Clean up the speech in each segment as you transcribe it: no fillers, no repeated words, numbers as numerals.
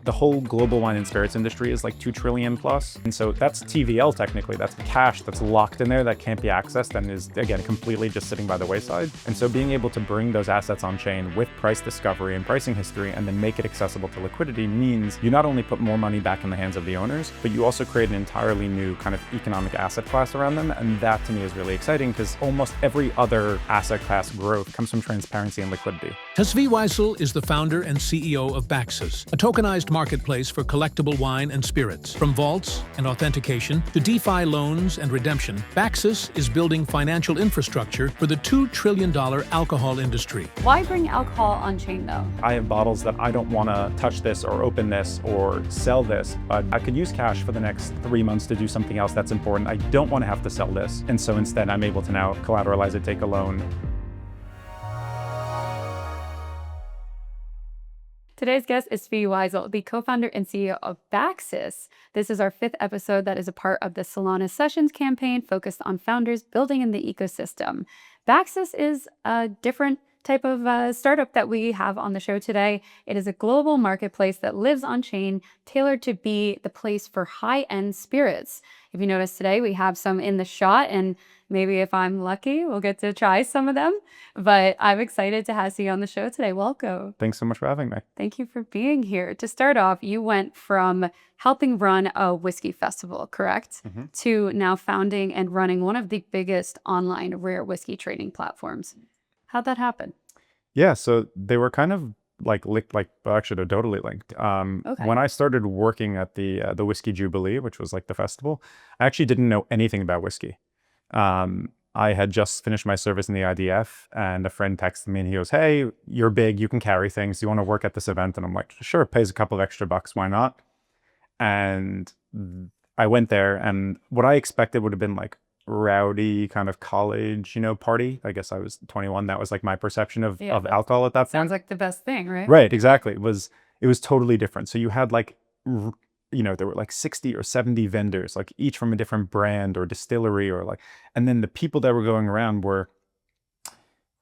the whole global wine and spirits industry is like 2 trillion plus. And so that's TVL technically, that's cash that's locked in there that can't be accessed and is, again, completely just sitting by the wayside. And so being able to bring those assets on chain with price discovery and pricing history and then make it accessible to liquidity means you not only put more money back in the hands of the owners, but you also create an entirely new kind of economic asset class around them. And that to me is really exciting because almost every other asset class growth comes from transparency and liquidity. Tzvi Wiesel is the founder and CEO of BAXUS, a tokenized marketplace for collectible wine and spirits. From vaults and authentication to DeFi loans and redemption, BAXUS is building financial infrastructure for the $2 trillion alcohol industry. Why bring alcohol on-chain though? I have bottles that I don't want to touch this or open this or sell this, but I could use cash for the next 3 months to do something else that's important. I don't want to have to sell this. And so instead I'm able to now collateralize it, take a loan. Today's guest is Tzvi Wiesel, the co-founder and CEO of BAXUS. This is our 5th episode that is a part of the Solana Sessions campaign focused on founders building in the ecosystem. BAXUS is a different type of startup that we have on the show today. It is a global marketplace that lives on chain, tailored to be the place for high-end spirits. If you notice today, we have some in the shot, and maybe if I'm lucky, we'll get to try some of them. But I'm excited to have you on the show today. Welcome. Thanks so much for having me. Thank you for being here. To start off, you went from helping run a whiskey festival, correct? Mm-hmm. To now founding and running one of the biggest online rare whiskey trading platforms. How'd that happen? Yeah, so they were kind of actually they're totally linked. Okay. When I started working at the Whiskey Jubilee, which was like the festival, I actually didn't know anything about whiskey. I had just finished my service in the IDF, and a friend texted me and he goes, "Hey, you're big, you can carry things. Do you want to work at this event?" And I'm like, "Sure, pays a couple of extra bucks, why not?" And I went there, and what I expected would have been like rowdy kind of college, party. I guess I was 21. That was like my perception of alcohol at that point. Sounds like the best thing, right? Right, exactly. It was totally different. So you had like, there were like 60 or 70 vendors, like each from a different brand or distillery and then the people that were going around were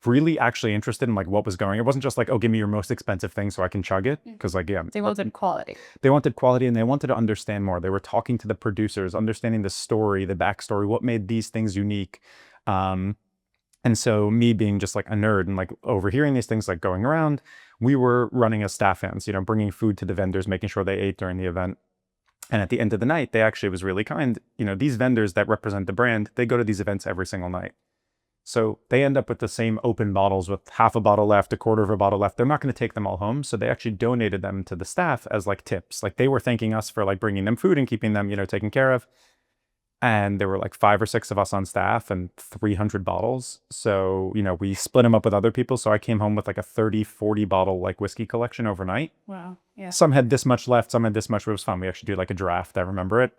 really actually interested in like what was going. It wasn't just like, oh, give me your most expensive thing so I can chug it. Because They wanted quality. They wanted quality and they wanted to understand more. They were talking to the producers, understanding the story, the backstory, what made these things unique. And so me being just like a nerd and like overhearing these things like going around, we were running as staff hands, bringing food to the vendors, making sure they ate during the event. And at the end of the night, they actually was really kind. These vendors that represent the brand, they go to these events every single night. So they end up with the same open bottles with half a bottle left, a quarter of a bottle left. They're not going to take them all home. So they actually donated them to the staff as like tips. Like they were thanking us for like bringing them food and keeping them, taken care of. And there were like 5 or 6 of us on staff and 300 bottles. So, we split them up with other people. So I came home with like a 30, 40 bottle like whiskey collection overnight. Wow. Yeah. Some had this much left, some had this much. It was fun. We actually did like a draft. I remember it.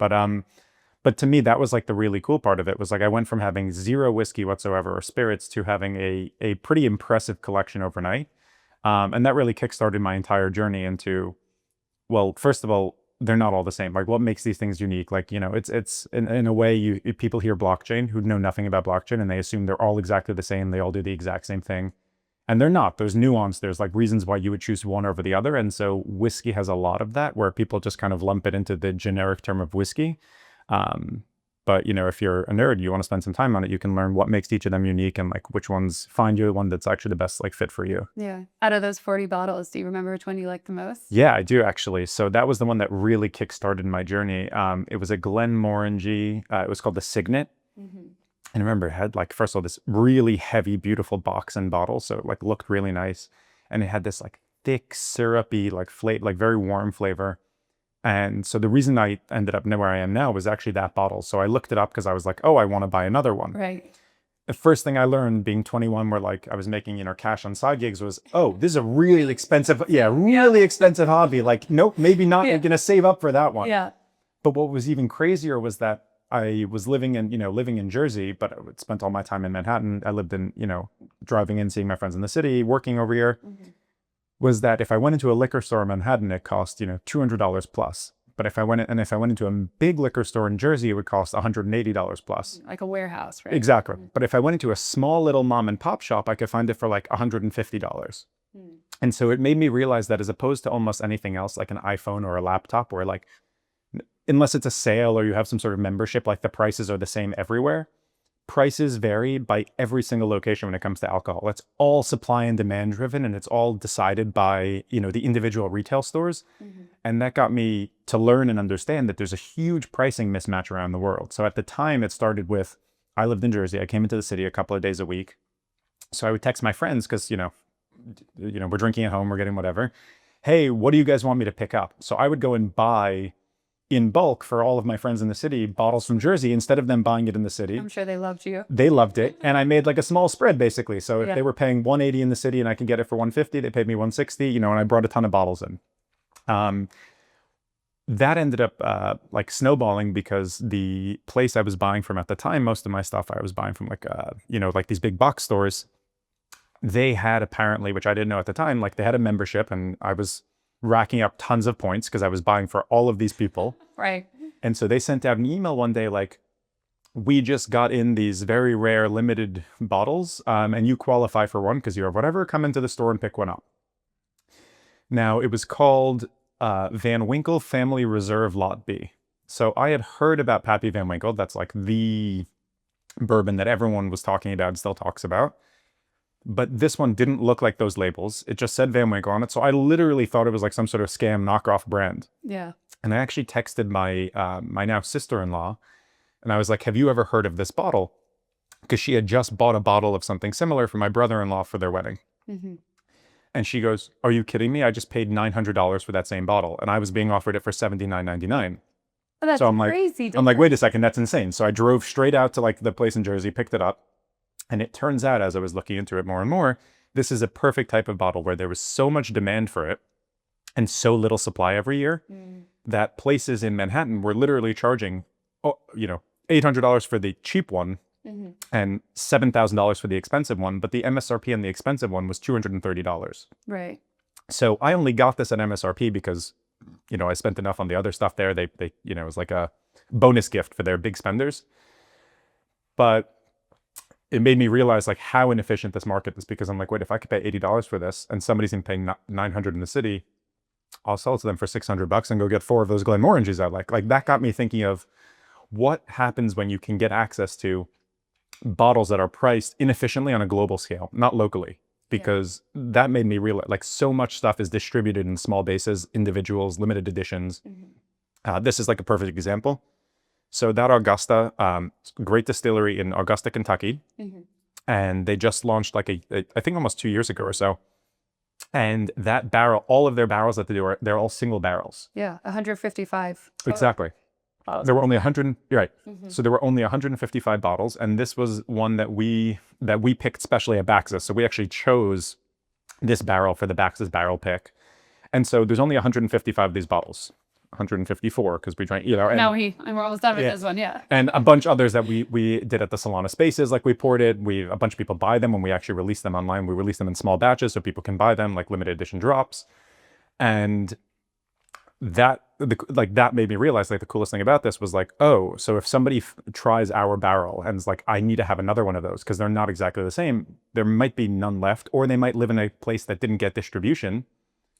But to me, that was like the really cool part of it was like I went from having 0 whiskey whatsoever or spirits to having a pretty impressive collection overnight. And that really kickstarted my entire journey into, well, first of all, they're not all the same. Like what makes these things unique? Like, it's in a way people hear blockchain who know nothing about blockchain and they assume they're all exactly the same. They all do the exact same thing. And they're not. There's nuance. There's like reasons why you would choose one over the other. And so whiskey has a lot of that where people just kind of lump it into the generic term of whiskey. But if you're a nerd, you want to spend some time on it, you can learn what makes each of them unique and like which ones find you the one that's actually the best like fit for you. Yeah. Out of those 40 bottles, do you remember which one you liked the most? Yeah, I do actually. So that was the one that really kickstarted my journey. It was a Glenmorangie. It was called the Signet. Mm-hmm. And remember, it had like, first of all, this really heavy, beautiful box and bottle. So it like looked really nice. And it had this like thick, syrupy, like very warm flavor. And so the reason I ended up where I am now was actually that bottle. So I looked it up because I was like, oh, I want to buy another one. Right. The first thing I learned being 21, where like I was making, cash on side gigs was, oh, this is a really expensive, expensive hobby. Like, nope, maybe not. I'm going to save up for that one. Yeah. But what was even crazier was that I was living in Jersey, but I spent all my time in Manhattan. I lived in, driving in, seeing my friends in the city, working over here. Mm-hmm. Was that if I went into a liquor store in Manhattan, it cost, $200 plus. But if I went into a big liquor store in Jersey, it would cost $180 plus. Like a warehouse, right? Exactly. Mm-hmm. But if I went into a small little mom and pop shop, I could find it for like $150. Mm. And so it made me realize that as opposed to almost anything else, like an iPhone or a laptop, where like, unless it's a sale or you have some sort of membership, like the prices are the same everywhere. Prices vary by every single location when it comes to alcohol. It's all supply and demand driven, and it's all decided by, the individual retail stores. And that got me to learn and understand that there's a huge pricing mismatch around the world. So at the time, it started with, I lived in Jersey. I came into the city a couple of days a week. So I would text my friends because, we're drinking at home, we're getting whatever. Hey, what do you guys want me to pick up? So I would go and buy in bulk for all of my friends in the city bottles from Jersey instead of them buying it in the city. I'm sure they loved you. They loved it. And I made like a small spread basically. So if they were paying $180 in the city and I can get it for $150, they paid me $160, and I brought a ton of bottles in. That ended up like snowballing because the place I was buying from at the time, most of my stuff I was buying from like, like these big box stores. They had apparently, which I didn't know at the time, like they had a membership, and I was racking up tons of points because I was buying for all of these people. Right. And so they sent out an email one day like, we just got in these very rare limited bottles, and you qualify for one because you have whatever, come into the store and pick one up. Now, it was called Van Winkle Family Reserve Lot B. So I had heard about Pappy Van Winkle. That's like the bourbon that everyone was talking about and still talks about. But this one didn't look like those labels. It just said Van Winkle on it. So I literally thought it was like some sort of scam knockoff brand. Yeah. And I actually texted my my now sister-in-law, and I was like, have you ever heard of this bottle? Because she had just bought a bottle of something similar for my brother-in-law for their wedding. And she goes, are you kidding me? I just paid $900 for that same bottle, and I was being offered it for $79.99. Oh, that's So I'm like, crazy. I'm like, wait a second, that's insane. So I drove straight out to like the place in Jersey, picked it up. And it turns out, as I was looking into it more and more, this is a perfect type of bottle where there was so much demand for it and so little supply every year that places in Manhattan were literally charging, $800 for the cheap one and $7,000 for the expensive one. But the MSRP on the expensive one was $230. Right. So I only got this at MSRP because, I spent enough on the other stuff there. They it was like a bonus gift for their big spenders. But it made me realize like how inefficient this market is, because I'm like, wait, if I could pay $80 for this and somebody's been paying $900 in the city, I'll sell it to them for $600 and go get 4 of those Glenmorangies I like. Like that got me thinking of what happens when you can get access to bottles that are priced inefficiently on a global scale, not locally, because that made me realize like so much stuff is distributed in small bases, individuals, limited editions. This is like a perfect example. So that Augusta, great distillery in Augusta, Kentucky, and they just launched like I think almost 2 years ago or so. And that barrel, all of their barrels that they do, they're all single barrels. Yeah, 155. Exactly. There were only 100. You're right. So there were only 155 bottles, and this was one that we picked specially at BAXUS. So we actually chose this barrel for the BAXUS barrel pick, and so there's only 155 of these bottles. 154 because we drank, And we're almost done with this one, and a bunch others that we did at the Solana spaces, like we poured it. A bunch of people buy them when we actually release them online. We release them in small batches so people can buy them, like limited edition drops. And that made me realize like the coolest thing about this was like, oh, so if somebody tries our barrel and is like, I need to have another one of those because they're not exactly the same, there might be none left, or they might live in a place that didn't get distribution.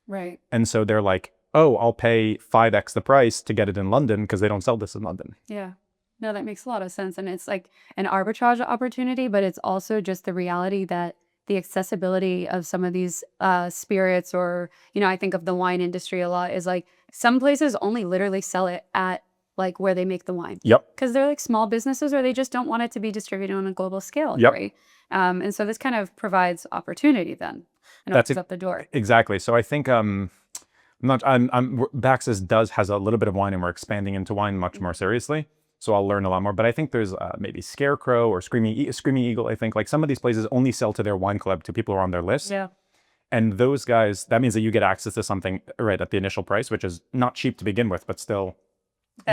Right. And so they're like, oh, I'll pay 5x the price to get it in London because they don't sell this in London. Yeah. No, that makes a lot of sense. And it's like an arbitrage opportunity, but it's also just the reality that the accessibility of some of these spirits, or, I think of the wine industry a lot, is like some places only literally sell it at like where they make the wine. Yep. Because they're like small businesses, or they just don't want it to be distributed on a global scale. Yep. Right. And so this kind of provides opportunity then, and opens up the door. Exactly. So I think BAXUS has a little bit of wine, and we're expanding into wine much more seriously. So I'll learn a lot more. But I think there's maybe Scarecrow or Screaming Eagle. I think like some of these places only sell to their wine club, to people who are on their list. Yeah. And those guys, that means that you get access to something right at the initial price, which is not cheap to begin with, but still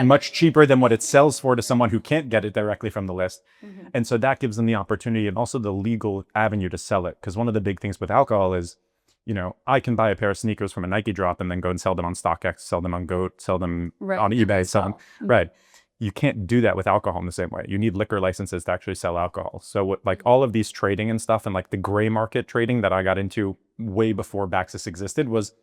much cheaper than what it sells for to someone who can't get it directly from the list. And so that gives them the opportunity and also the legal avenue to sell it. Because one of the big things with alcohol is, I can buy a pair of sneakers from a Nike drop and then go and sell them on StockX, sell them on Goat, sell them on eBay, sell them. Right. you can't do that with alcohol in the same way. You need liquor licenses to actually sell alcohol. So what, like all of these trading and stuff and like the gray market trading that I got into way before BAXUS existed was,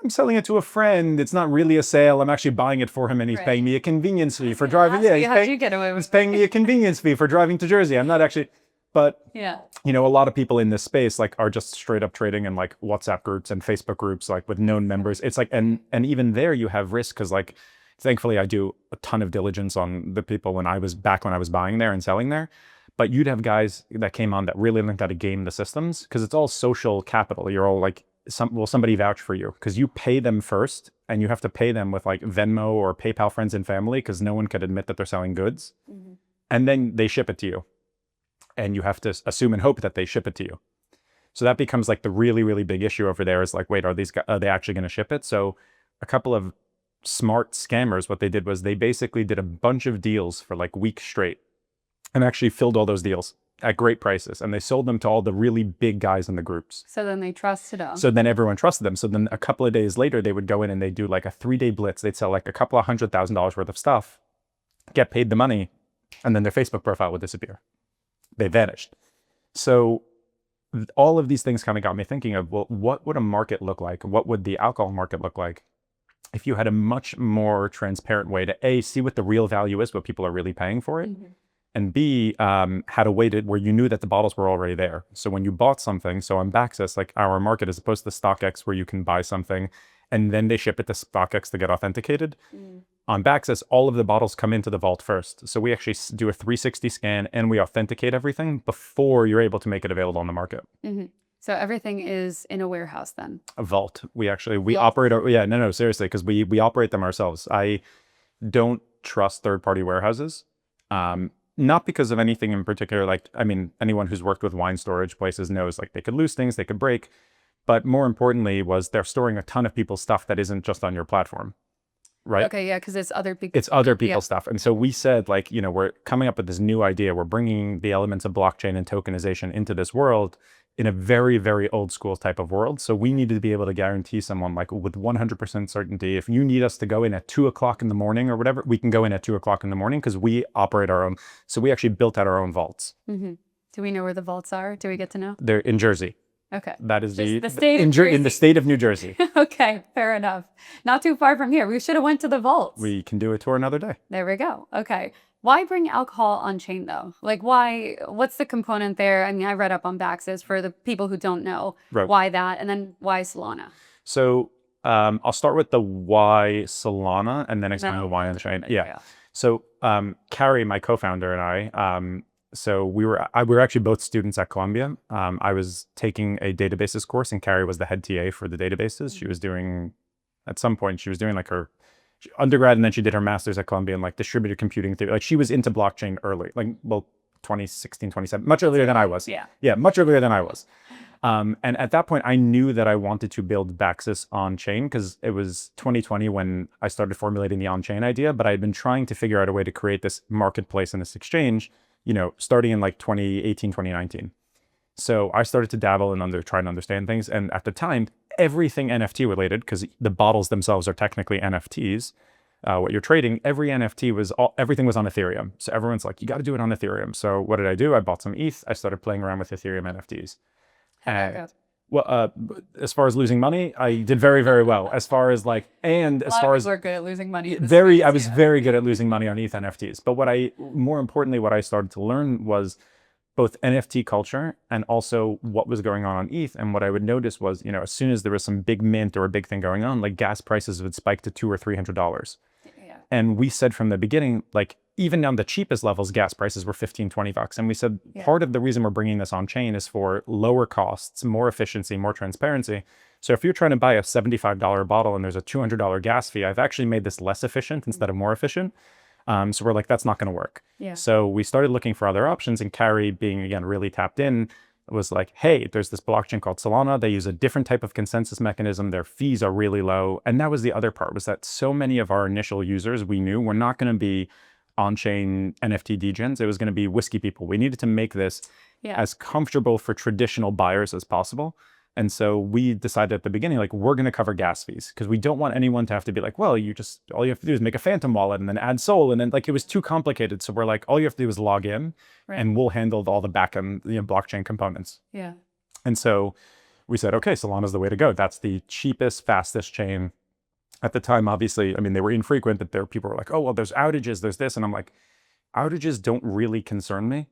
I'm selling it to a friend. It's not really a sale. I'm actually buying it for him and he's paying me a convenience fee for driving. Yeah, he's paying me a convenience fee for driving to Jersey. I'm not actually, but you know, a lot of people in this space like are just straight up trading in like WhatsApp groups and Facebook groups, like with known members. It's like, and even there you have risk because like, thankfully I do a ton of diligence on the people when I was buying there and selling there. But you'd have guys that came on that really learned how to game the systems because it's all social capital. You're all like, will somebody vouch for you? Because you pay them first and you have to pay them with like Venmo or PayPal friends and family because no one could admit that they're selling goods. And then they ship it to you. And you have to assume and hope that they ship it to you. So that becomes like the really, really big issue over there is like, wait, are they actually going to ship it? So a couple of smart scammers, what they did was they basically did a bunch of deals for like weeks straight and actually filled all those deals at great prices. And they sold them to all the really big guys in the groups. So then they trusted them. So then everyone trusted them. So then a couple of days later, they would go in and they'd do like a 3-day blitz. They'd sell like a couple of $100,000 worth of stuff, get paid the money, and then their Facebook profile would disappear. They vanished. So all of these things kind of got me thinking of, well, what would a market look like? What would the alcohol market look like if you had a much more transparent way to A, see what the real value is, what people are really paying for it, and B, had a way to where you knew that the bottles were already there. So when you bought something, so on BAXUS, like our market as opposed to StockX where you can buy something and then they ship it to StockX to get authenticated. On BAXUS, all of the bottles come into the vault first. So we actually do a 360 scan and we authenticate everything before you're able to make it available on the market. So everything is in a warehouse then? A vault. We operate, seriously, because we operate them ourselves. I don't trust third-party warehouses. Not because of anything in particular, like, I mean, anyone who's worked with wine storage places knows like they could lose things, they could break. But more importantly was they're storing a ton of people's stuff that isn't just on your platform. Right? Okay, yeah, because it's other people. It's other people's stuff. And so we said, like, you know, we're coming up with this new idea. We're bringing the elements of blockchain and tokenization into this world in a very, very old school type of world. So we needed to be able to guarantee someone like with 100% certainty, if you need us to go in at 2 o'clock in the morning or whatever, we can go in at 2 o'clock in the morning because we operate our own. So we actually built out our own vaults. Do we know where the vaults are? Do we get to know? They're in Jersey. Okay. That is the state of in the state of New Jersey. Okay, fair enough. Not too far from here. We should have went to the vaults. We can do a tour another day. There we go. Okay. Why bring alcohol on chain though? Like why, what's the component there? I mean, I read up on BAXUS for the people who don't know. Right. Why that? And then why Solana? So I'll start with the why Solana and then explain the why on the chain. Yeah. So Carrie, my co-founder, and I, so we were actually both students at Columbia. I was taking a databases course and Carrie was the head TA for the databases. She was doing, at some point, she was doing like her undergrad and then she did her master's at Columbia in like distributed computing theory. Like she was into blockchain early, like, well, 2016, 2017, much earlier than I was. Yeah, much earlier than I was. And at that point, I knew that I wanted to build BAXUS on chain because it was 2020 when I started formulating the on-chain idea, but I had been trying to figure out a way to create this marketplace and this exchange, you know, starting in like 2018, 2019. So I started to dabble and trying to understand things. And at the time, everything NFT related, because the bottles themselves are technically NFTs, what you're trading, every NFT everything was on Ethereum. So everyone's like, you got to do it on Ethereum. So what did I do? I bought some ETH. I started playing around with Ethereum NFTs. Well, as far as losing money, I did very, very well. As far as like, and as far as we're good at losing money. I was very good at losing money on ETH NFTs. But more importantly, what I started to learn was both NFT culture and also what was going on ETH. And what I would notice was, you know, as soon as there was some big mint or a big thing going on, like gas prices would spike to $200 or $300. And we said from the beginning, like even down the cheapest levels, gas prices were 15, 20 bucks. And we said, part of the reason we're bringing this on chain is for lower costs, more efficiency, more transparency. So if you're trying to buy a $75 bottle and there's a $200 gas fee, I've actually made this less efficient instead of more efficient. So we're like, that's not going to work. So we started looking for other options, and Carrie, being again really tapped in, was like, hey, there's this blockchain called Solana. They use a different type of consensus mechanism. Their fees are really low. And that was the other part, was that so many of our initial users we knew were not going to be on-chain NFT degens. It was going to be whiskey people. We needed to make this as comfortable for traditional buyers as possible. And so we decided at the beginning, like, we're going to cover gas fees because we don't want anyone to have to be like, well, all you have to do is make a Phantom wallet and then add Sol. And then like, it was too complicated. So we're like, all you have to do is log in and we'll handle all the backend, blockchain components. Yeah. And so we said, okay, Solana's the way to go. That's the cheapest, fastest chain. At the time, obviously, I mean, they were infrequent, but people were like, oh, well, there's outages, there's this. And I'm like, outages don't really concern me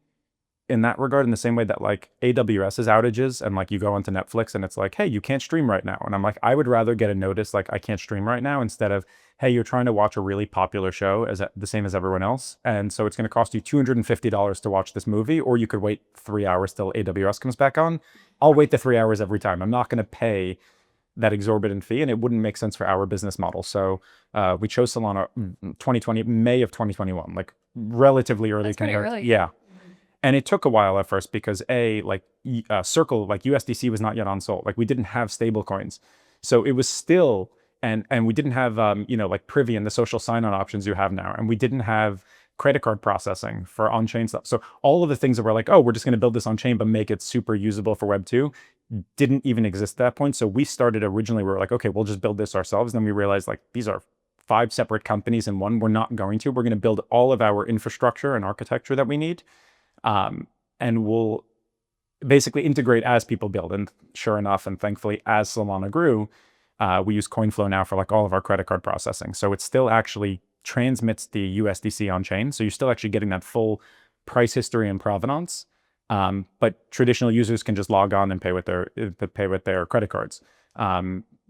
in that regard, in the same way that like AWS's outages and like you go onto Netflix and it's like, hey, you can't stream right now. And I'm like, I would rather get a notice like I can't stream right now instead of, hey, you're trying to watch a really popular show as the same as everyone else. And so it's going to cost you $250 to watch this movie, or you could wait 3 hours till AWS comes back on. I'll wait the 3 hours every time. I'm not going to pay that exorbitant fee, and it wouldn't make sense for our business model. So we chose Solana 2020, May of 2021, like relatively early. That's pretty early. Yeah. And it took a while at first because Circle, like USDC was not yet on Sol. Like we didn't have stablecoins. So it was still, and we didn't have, like Privy and the social sign-on options you have now. And we didn't have credit card processing for on-chain stuff. So all of the things that were like, oh, we're just going to build this on-chain, but make it super usable for Web 2 didn't even exist at that point. So we started originally, we were like, okay, we'll just build this ourselves. Then we realized like, these are 5 separate companies in one. We're not going to, we're going to build all of our infrastructure and architecture that we need. And we'll basically integrate as people build. And sure enough, and thankfully, as Solana grew, we use CoinFlow now for like all of our credit card processing. So it still actually transmits the USDC on chain. So you're still actually getting that full price history and provenance. But traditional users can just log on and pay with their credit cards.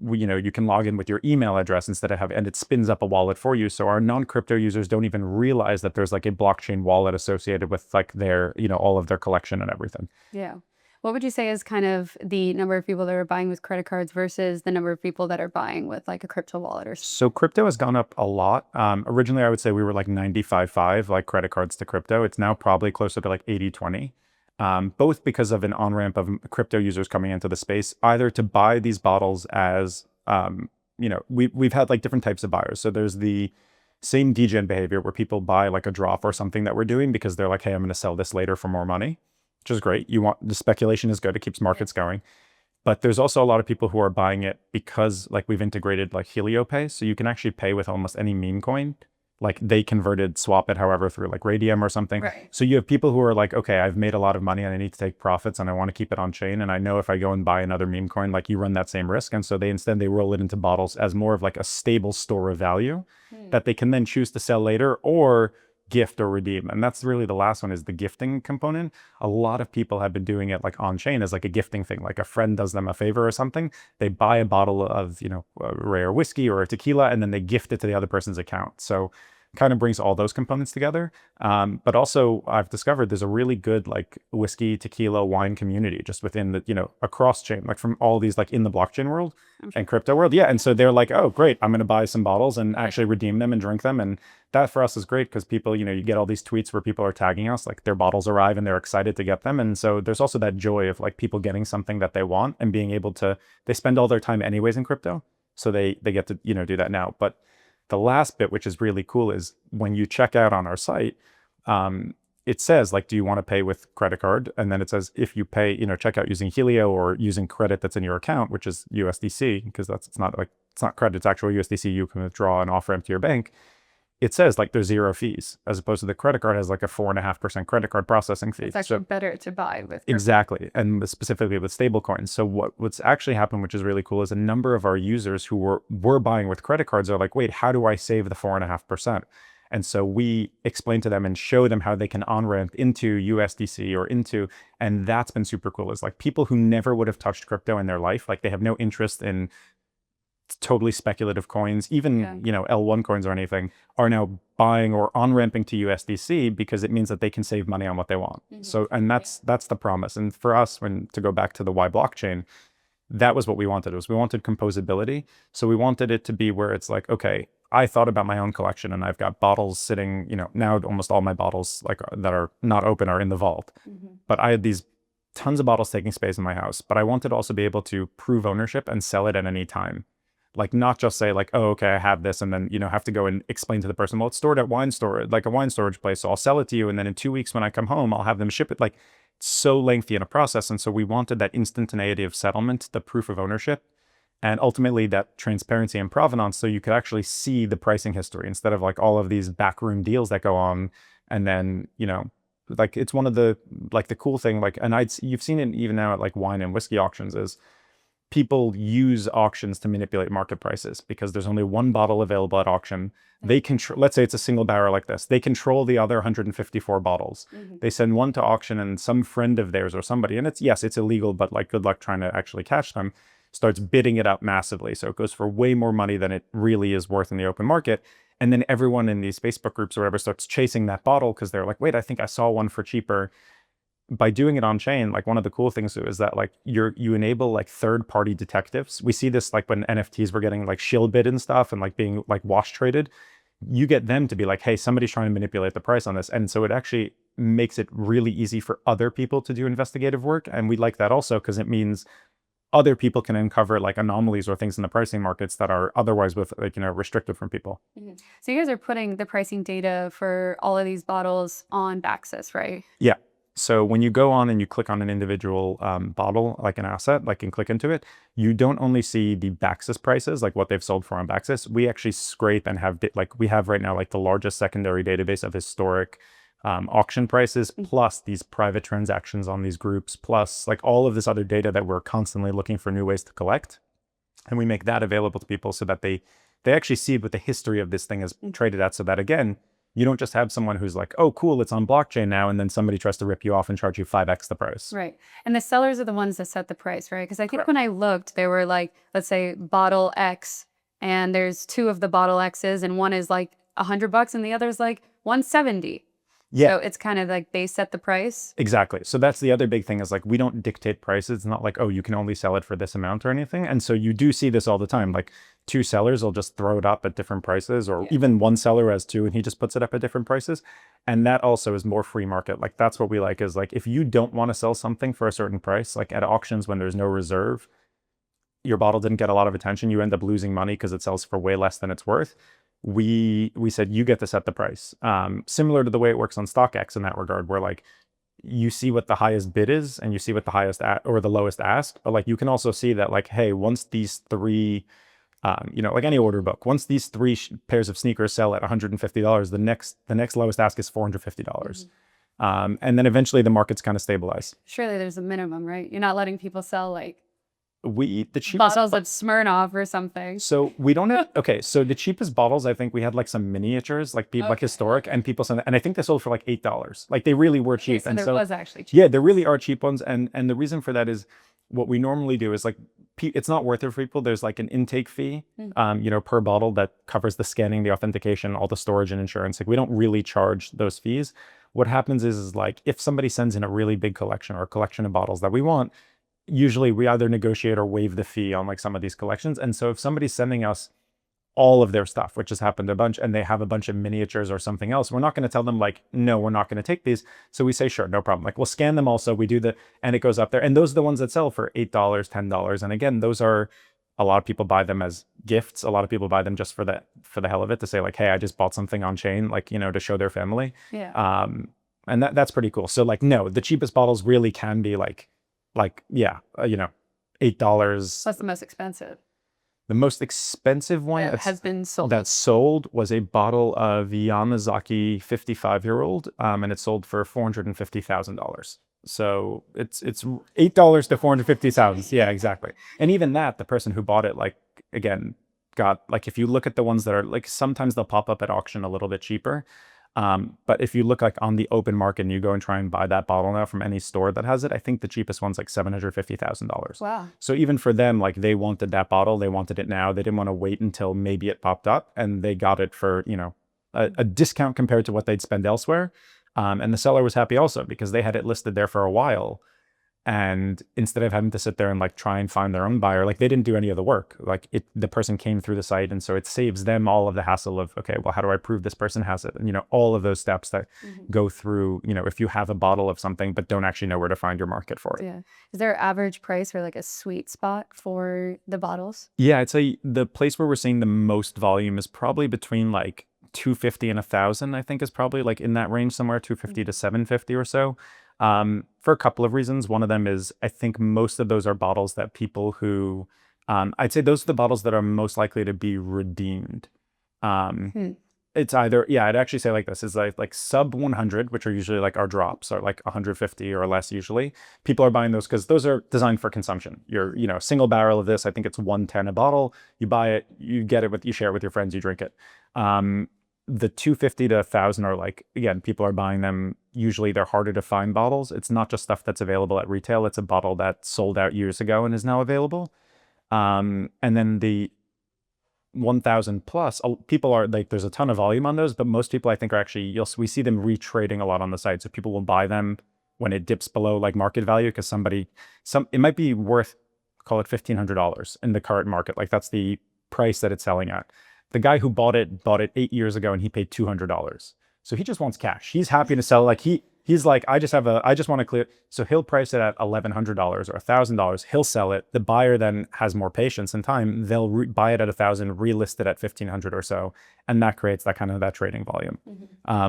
You can log in with your email address instead of and it spins up a wallet for you. So our non-crypto users don't even realize that there's like a blockchain wallet associated with like their, all of their collection and everything. Yeah. What would you say is kind of the number of people that are buying with credit cards versus the number of people that are buying with like a crypto wallet or something? So crypto has gone up a lot. Originally, I would say we were like 95-5, like credit cards to crypto. It's now probably closer to like 80-20. Both because of an on-ramp of crypto users coming into the space, either to buy these bottles as, we've had like different types of buyers. So there's the same degen behavior where people buy like a drop or something that we're doing because they're like, hey, I'm going to sell this later for more money, which is great. The speculation is good. It keeps markets going. But there's also a lot of people who are buying it because like we've integrated like HelioPay. So you can actually pay with almost any meme coin. Like they swap it, however, through like Radium or something. Right. So you have people who are like, okay, I've made a lot of money and I need to take profits and I want to keep it on chain. And I know if I go and buy another meme coin, like you run that same risk. And so they roll it into bottles as more of like a stable store of value that they can then choose to sell later or gift or redeem. And that's really the last one, is the gifting component. A lot of people have been doing it like on chain as like a gifting thing. Like a friend does them a favor or something. They buy a bottle of, a rare whiskey or a tequila, and then they gift it to the other person's account. So kind of brings all those components together. But also I've discovered there's a really good like whiskey, tequila, wine community just within the, across chain, like from all these like in the blockchain world and crypto world. Yeah. And so they're like, oh, great, I'm going to buy some bottles and actually redeem them and drink them. And that for us is great because people, you get all these tweets where people are tagging us, like their bottles arrive and they're excited to get them. And so there's also that joy of like people getting something that they want and being able to, they spend all their time anyways in crypto. So they get to, do that now. But the last bit, which is really cool, is when you check out on our site, it says like, do you want to pay with credit card? And then it says, if you pay, check out using Helio or using credit that's in your account, which is USDC, because it's not credit, it's actual USDC you can withdraw and off ramp to your bank. It says like there's 0 fees, as opposed to the credit card has like a 4.5% credit card processing fee. It's actually better to buy with. Exactly. And specifically with stablecoins. So what's actually happened, which is really cool, is a number of our users who were buying with credit cards are like, wait, how do I save the 4.5%? And so we explain to them and show them how they can on-ramp into USDC or and that's been super cool. Is like people who never would have touched crypto in their life, like they have no interest in totally speculative coins, even L1 coins or anything, are now buying or on-ramping to USDC because it means that they can save money on what they want. So, and that's the promise. And for us, to go back to the why blockchain, that was what we wanted. We wanted composability. So we wanted it to be where it's like, okay, I thought about my own collection and I've got bottles sitting, now almost all my bottles like that are not open are in the vault. But I had these tons of bottles taking space in my house, but I wanted to also be able to prove ownership and sell it at any time. Like not just say like, oh, okay, I have this, and then, you know, have to go and explain to the person, well, it's stored at wine store, like a wine storage place. So I'll sell it to you. And then in 2 weeks when I come home, I'll have them ship it. Like it's so lengthy in a process. And so we wanted that instantaneity of settlement, the proof of ownership, and ultimately that transparency and provenance, so you could actually see the pricing history instead of like all of these backroom deals that go on. And then, you know, like it's one of the, like the cool thing, like, and you've seen it even now at like wine and whiskey auctions, is people use auctions to manipulate market prices because there's only one bottle available at auction. They control, let's say it's a single barrel like this, they control the other 154 bottles. They send one to auction, and some friend of theirs or somebody, and it's, yes, it's illegal, but like good luck trying to actually catch them, starts bidding it up massively. So it goes for way more money than it really is worth in the open market. And then everyone in these Facebook groups or whatever starts chasing that bottle because they're like, wait, I think I saw one for cheaper. By doing it on chain, like one of the cool things is that like you enable like third-party detectives. We see this like when NFTs were getting like shill bid and stuff and like being like wash traded. You get them to be like, hey, somebody's trying to manipulate the price on this. And so it actually makes it really easy for other people to do investigative work. And we like that also because it means other people can uncover like anomalies or things in the pricing markets that are otherwise with like, you know, restricted from people. So you guys are putting the pricing data for all of these bottles on BAXUS, right? Yeah. So when you go on and you click on an individual bottle, like an asset, like and click into it, you don't only see the BAXUS prices, like what they've sold for on BAXUS. We actually scrape and have, like we have right now, like the largest secondary database of historic auction prices, plus these private transactions on these groups, plus like all of this other data that we're constantly looking for new ways to collect. And we make that available to people so that they actually see what the history of this thing is traded at, so that again, you don't just have someone who's like, oh, cool, it's on blockchain now, and then somebody tries to rip you off and charge you 5x the price. Right. And the sellers are the ones that set the price, right? Because I think when I looked, they were like, let's say bottle X, and there's two of the bottle X's, and one is like $100 and the other is like 170. Yeah. So it's kind of like they set the price. Exactly. So that's the other big thing, is like we don't dictate prices. It's not like, oh, you can only sell it for this amount or anything. And so you do see this all the time. Like two sellers will just throw it up at different prices, or even one seller has two and he just puts it up at different prices. And that also is more free market. Like that's what we like, is like if you don't want to sell something for a certain price, like at auctions when there's no reserve, your bottle didn't get a lot of attention, you end up losing money because it sells for way less than it's worth. We said you get to set the price, similar to the way it works on StockX in that regard, where like you see what the highest bid is and you see what the highest or the lowest ask, but like you can also see that like, hey, once these three, you know, like any order book, once these three pairs of sneakers sell at $150, the next lowest ask is $450. And then eventually the markets kind of stabilize. Surely there's a minimum, right? You're not letting people sell like The cheapest bottles of Smirnoff or something. So we don't have, okay, so the cheapest bottles, I think we had like some miniatures, like people like historic, and people sent, and I think they sold for like $8. Like they really were cheap. So and there so was actually cheap. yeah, there really are cheap ones. And the reason for that is what we normally do is like, it's not worth it for people. There's like an intake fee, you know, per bottle that covers the scanning, the authentication, all the storage and insurance. Like we don't really charge those fees. What happens is like, if somebody sends in a really big collection or a collection of bottles that we want, usually we either negotiate or waive the fee on like some of these collections. And so if somebody's sending us all of their stuff, which has happened a bunch, and they have a bunch of miniatures or something else, we're not going to tell them like, no, we're not going to take these. So we say, sure, no problem. Like we'll scan them also. We do and it goes up there. And those are the ones that sell for $8, $10. And again, those are, a lot of people buy them as gifts. A lot of people buy them just for the hell of it, to say like, hey, I just bought something on chain, like, you know, to show their family. Yeah. And that's pretty cool. So like, no, the cheapest bottles really can be like, yeah, you know, $8. What's the most expensive? The most expensive one That has been sold. that sold was a bottle of Yamazaki 55-year-old, and it sold for $450,000. So it's $8 to $450,000. Yeah, exactly. And even that, the person who bought it, like again, got like, if you look at the ones that are like, sometimes they'll pop up at auction a little bit cheaper. But if you look like on the open market and you go and try and buy that bottle now from any store that has it, I think the cheapest one's like $750,000. Wow. So even for them, like they wanted that bottle, they wanted it now. They didn't want to wait until maybe it popped up, and they got it for, you know, a discount compared to what they'd spend elsewhere. And the seller was happy also because they had it listed there for a while. And instead of having to sit there and like try and find their own buyer, like they didn't do any of the work. Like the person came through the site, and so it saves them all of the hassle of, okay, well, how do I prove this person has it? And all of those steps that go through, if you have a bottle of something but don't actually know where to find your market for it. Yeah. Is there an average price or like a sweet spot for the bottles? Yeah, I'd say the place where we're seeing the most volume is probably between like 250 and 1,000, I think is probably like in that range somewhere, 250 to 750 or so. For a couple of reasons. One of them is I think most of those are bottles that people who, I'd say those are the bottles that are most likely to be redeemed. It's either, I'd actually say like this is like sub 100, which are usually like our drops, are like 150 or less usually. People are buying those because those are designed for consumption. You're, single barrel of this, I think it's 110 a bottle. You buy it, you get it you share it with your friends, you drink it. The 250 to 1,000 are like, again, people are buying them. Usually they're harder to find bottles. It's not just stuff that's available at retail. It's a bottle that sold out years ago and is now available. And then the 1,000 plus, people are like, there's a ton of volume on those, but most people I think are actually, we see them retrading a lot on the site. So people will buy them when it dips below like market value because it might be worth, call it $1,500 in the current market. Like that's the price that it's selling at. The guy who bought it 8 years ago and he paid $200. So he just wants cash. He's happy to sell. Like he's like, I just want to clear. So he'll price it at $1,100 or $1,000. He'll sell it. The buyer then has more patience and time. They'll buy it at 1,000, relist it at 1,500 or so. And that creates that kind of that trading volume.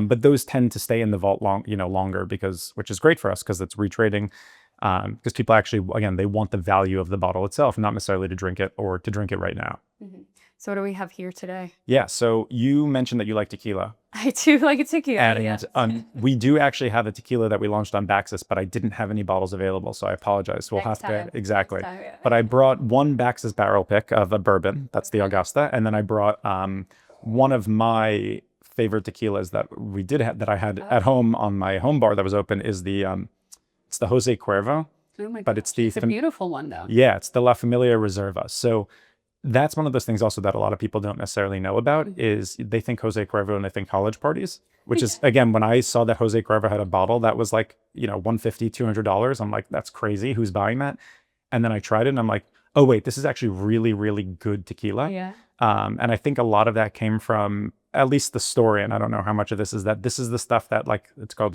But those tend to stay in the vault longer which is great for us because it's retrading. Because people actually, again, they want the value of the bottle itself, not necessarily to drink it or to drink it right now. So what do we have here today? Yeah, so you mentioned that you like tequila. I do like a tequila. And yes. We do actually have a tequila that we launched on BAXUS, but I didn't have any bottles available, so I apologize. We'll Next have to, time. exactly. Next time, yeah. But I brought one BAXUS barrel pick of a bourbon, that's the Augusta, and then I brought one of my favorite tequilas that I had at home on my home bar that was open is it's the Jose Cuervo. Oh my But gosh, it's a beautiful one though. Yeah, it's the La Familia Reserva. So that's one of those things also that a lot of people don't necessarily know about is they think Jose Cuervo and they think college parties, which is, again, when I saw that Jose Cuervo had a bottle that was like, $150, $200, I'm like, that's crazy. Who's buying that? And then I tried it and I'm like, oh wait, this is actually really, really good tequila. Yeah. And I think a lot of that came from at least the story. And I don't know how much of this is that this is the stuff that like, it's called,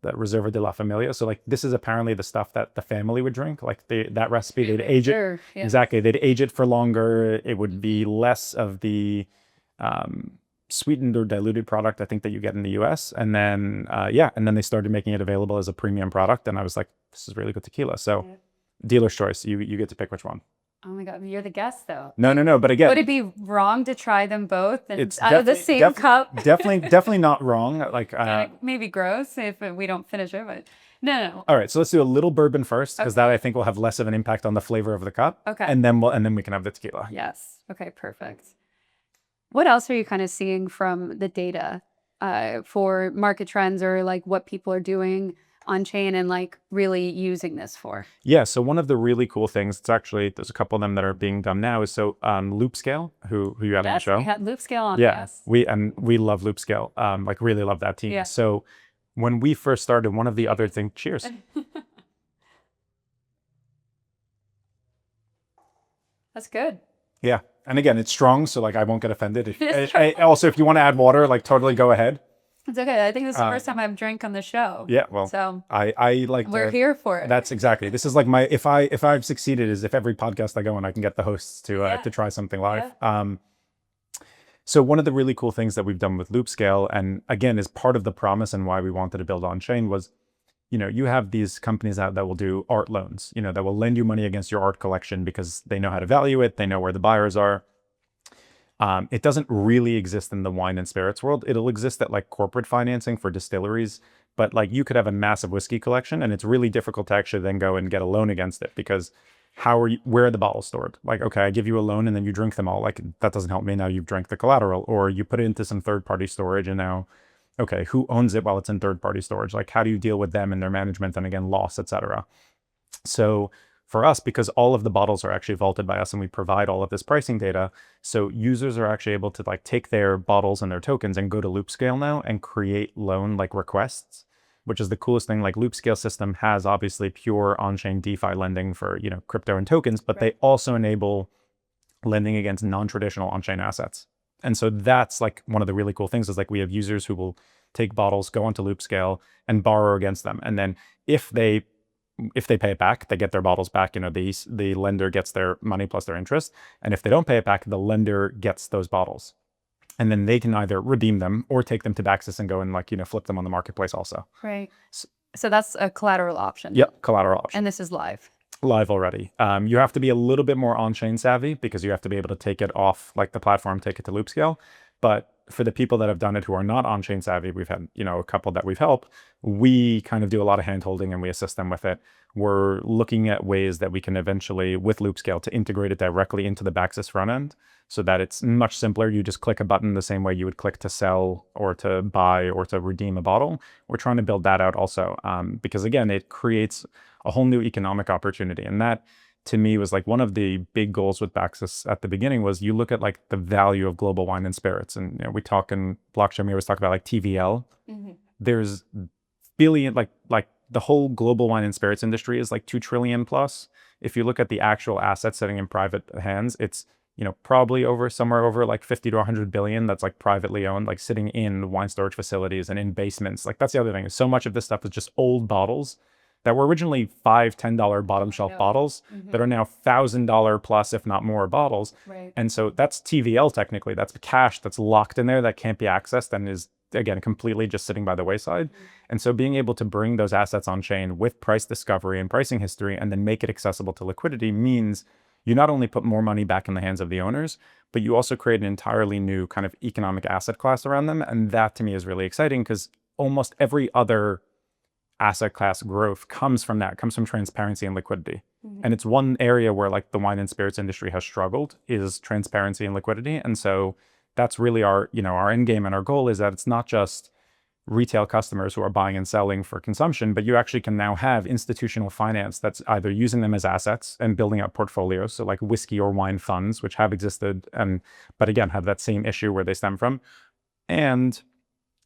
the Reserva de la Familia. So like this is apparently the stuff that the family would drink. Like that recipe, they'd age it. Yeah. Exactly. They'd age it for longer. It would be less of the sweetened or diluted product, I think, that you get in the US. And then, and then they started making it available as a premium product. And I was like, this is really good tequila. So dealer's choice. You get to pick which one. Oh my God, you're the guest though. No. But again, would it be wrong to try them both and it's out of the same cup? definitely not wrong. Like maybe gross if we don't finish it, but no. All right, so let's do a little bourbon first because that I think will have less of an impact on the flavor of the cup. Okay. And then we can have the tequila. Yes. Okay. Perfect. What else are you kind of seeing from the data for market trends or like what people are doing on chain and like really using this for? Yeah, so one of the really cool things, there's a couple of them that are being done now, is Loopscale, who you had on the show. We had Loopscale on. Yeah, yes. we love Loopscale, like really love that team. Yeah. So when we first started, one of the other things, cheers. That's good. Yeah, and again, it's strong, so like I won't get offended. Also, if you want to add water, like totally go ahead. It's okay. I think this is the first time I've drank on the show. Yeah, well, so I like. We're here for it. That's exactly. This is like if I've succeeded is if every podcast I go on, I can get the hosts to try something live. Yeah. So one of the really cool things that we've done with Loopscale, and again, is part of the promise and why we wanted to build on chain was, you have these companies out that will do art loans, that will lend you money against your art collection because they know how to value it, they know where the buyers are. It doesn't really exist in the wine and spirits world. It'll exist at like corporate financing for distilleries, but like you could have a massive whiskey collection and it's really difficult to actually then go and get a loan against it because where are the bottles stored? Like, okay, I give you a loan and then you drink them all. Like that doesn't help me. Now you've drank the collateral, or you put it into some third-party storage and now, okay, who owns it while it's in third-party storage? Like how do you deal with them and their management and again, loss, etc. So for us, because all of the bottles are actually vaulted by us and we provide all of this pricing data, so users are actually able to like take their bottles and their tokens and go to Loopscale now and create loan like requests which is the coolest thing. Like Loopscale system has obviously pure on-chain DeFi lending for, you know, crypto and tokens, but they also enable lending against non-traditional on-chain assets. And so that's like one of the really cool things is like we have users who will take bottles, go onto Loopscale and borrow against them. And then if they pay it back, they get their bottles back. You know, the lender gets their money plus their interest. And if they don't pay it back, the lender gets those bottles. And then they can either redeem them or take them to BAXUS and go and like, you know, flip them on the marketplace also. Right. So that's a collateral option. Yep, collateral option. And this is live. Live already. You have to be a little bit more on-chain savvy because you have to be able to take it off like the platform, take it to Loopscale. But for the people that have done it who are not on-chain savvy, we've had, you know, a couple that we've helped, we kind of do a lot of hand-holding and we assist them with it. We're looking at ways that we can eventually, with Loopscale, to integrate it directly into the BAXUS front end so that it's much simpler. You just click a button the same way you would click to sell or to buy or to redeem a bottle. We're trying to build that out also because, again, it creates a whole new economic opportunity. And that, to me, was like one of the big goals with BAXUS at the beginning was you look at like the value of global wine and spirits. And you know, we talk in blockchain, we always talk about like TVL. There's billion, like the whole global wine and spirits industry is like 2 trillion plus. If you look at the actual assets sitting in private hands, it's, you know, probably somewhere over like 50 to 100 billion that's like privately owned, like sitting in wine storage facilities and in basements. Like that's the other thing. So much of this stuff is just old bottles that were originally $5, $10 bottom shelf bottles that are now $1,000 plus, if not more, bottles. Right. And so that's TVL technically. That's cash that's locked in there that can't be accessed and is, again, completely just sitting by the wayside. And so being able to bring those assets on chain with price discovery and pricing history and then make it accessible to liquidity means you not only put more money back in the hands of the owners, but you also create an entirely new kind of economic asset class around them. And that to me is really exciting because almost every other asset class growth comes from transparency and liquidity. And it's one area where like the wine and spirits industry has struggled is transparency and liquidity. And so that's really our, you know, our end game and our goal is that it's not just retail customers who are buying and selling for consumption, but you actually can now have institutional finance that's either using them as assets and building up portfolios. So like whiskey or wine funds, which have existed but again, have that same issue where they stem from, and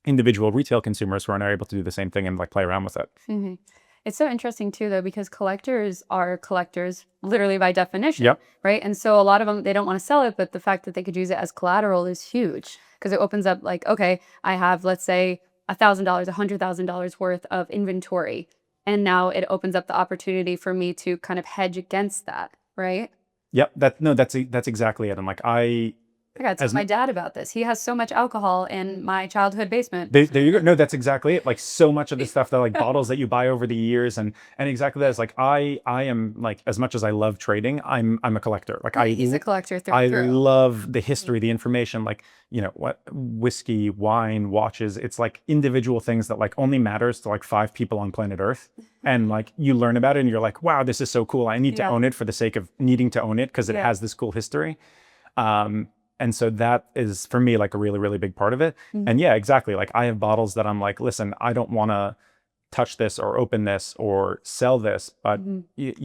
individual retail consumers who are now able to do the same thing and like play around with it. It's so interesting too, though, because collectors are collectors literally by definition, Yep. right? And so a lot of them, they don't want to sell it, but the fact that they could use it as collateral is huge because it opens up like, okay, I have, let's say, $1,000, $100,000 worth of inventory. And now it opens up the opportunity for me to kind of hedge against that, right? Yep. That's exactly it. I'm like, I got to tell my dad about this. He has so much alcohol in my childhood basement. There you go. No, that's exactly it. Like so much of the stuff that like bottles that you buy over the years and exactly that is like I am like, as much as I love trading, I'm a collector. Like He's a collector through I and through. love the history, the information, like, you know, what whiskey, wine, watches, it's like individual things that like only matters to like 5 people on planet Earth. And like you learn about it and you're like, wow, this is so cool. I need to own it for the sake of needing to own it because it has this cool history. And so that is for me like a really, really big part of it. And yeah, exactly. Like I have bottles that I'm like, listen, I don't want to touch this or open this or sell this, but it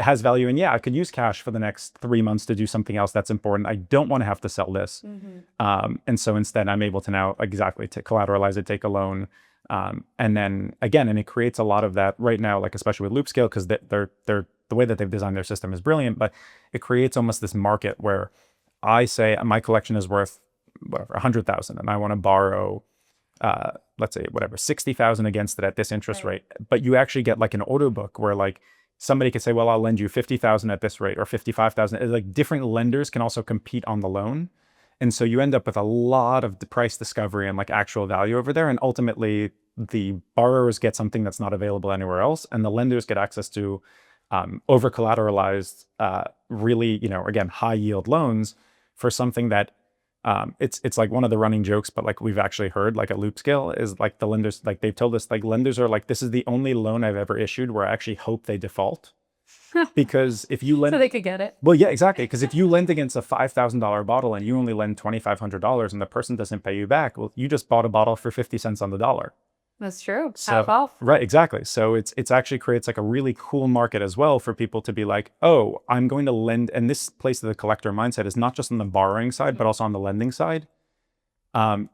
has value. And yeah, I could use cash for the next 3 months to do something else that's important. I don't want to have to sell this. And so instead I'm able to now exactly to collateralize it, take a loan. And then again, and it creates a lot of that right now, like especially with Loopscale, because they're the way that they've designed their system is brilliant, but it creates almost this market where I say my collection is worth whatever 100,000 and I want to borrow let's say whatever 60,000 against it at this interest rate, but you actually get like an order book where like somebody could say, well, I'll lend you 50,000 at this rate or 55,000. Like different lenders can also compete on the loan. And so you end up with a lot of the price discovery and like actual value over there. And ultimately the borrowers get something that's not available anywhere else. And the lenders get access to over collateralized, really, you know, again, high yield loans for something that it's like one of the running jokes, but like we've actually heard like at Loopscale is like the lenders, like they've told us like lenders are like, this is the only loan I've ever issued where I actually hope they default. Because if you lend, so they could get it. Well, yeah, exactly. Because if you lend against a $5,000 bottle and you only lend $2,500 and the person doesn't pay you back, well, you just bought a bottle for 50 cents on the dollar. That's true. So, half off. Right, exactly. So it's actually creates like a really cool market as well for people to be like, oh, I'm going to lend. And this plays to the collector mindset is not just on the borrowing side, but also on the lending side.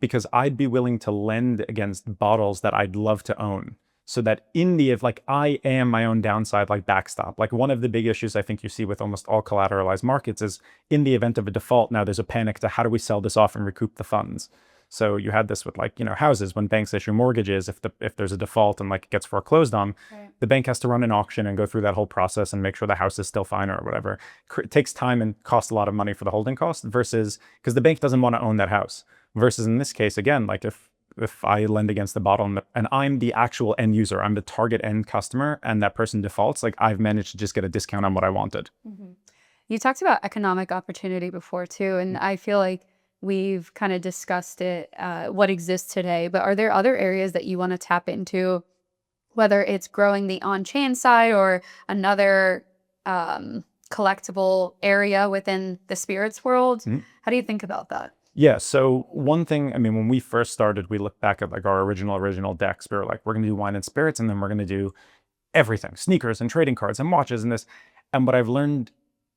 because I'd be willing to lend against bottles that I'd love to own. So that in the, if like I am my own downside, like backstop, like one of the big issues I think you see with almost all collateralized markets is in the event of a default, now there's a panic to how do we sell this off and recoup the funds. So you had this with like, houses when banks issue mortgages, if there's a default and like it gets foreclosed on, Right. the bank has to run an auction and go through that whole process and make sure the house is still fine or whatever. It takes time and costs a lot of money for the holding cost versus, because the bank doesn't want to own that house. Versus in this case, again, like if I lend against the bottle and I'm the actual end user, I'm the target end customer, and that person defaults, like I've managed to just get a discount on what I wanted. You talked about economic opportunity before too, and I feel like we've kind of discussed it, what exists today, but are there other areas that you want to tap into, whether it's growing the on-chain side or another collectible area within the spirits world? How do you think about that? Yeah, so one thing, I mean, when we first started, we looked back at like our original decks. We were like, we're going to do wine and spirits, and then we're going to do everything, sneakers and trading cards and watches and this. And what I've learned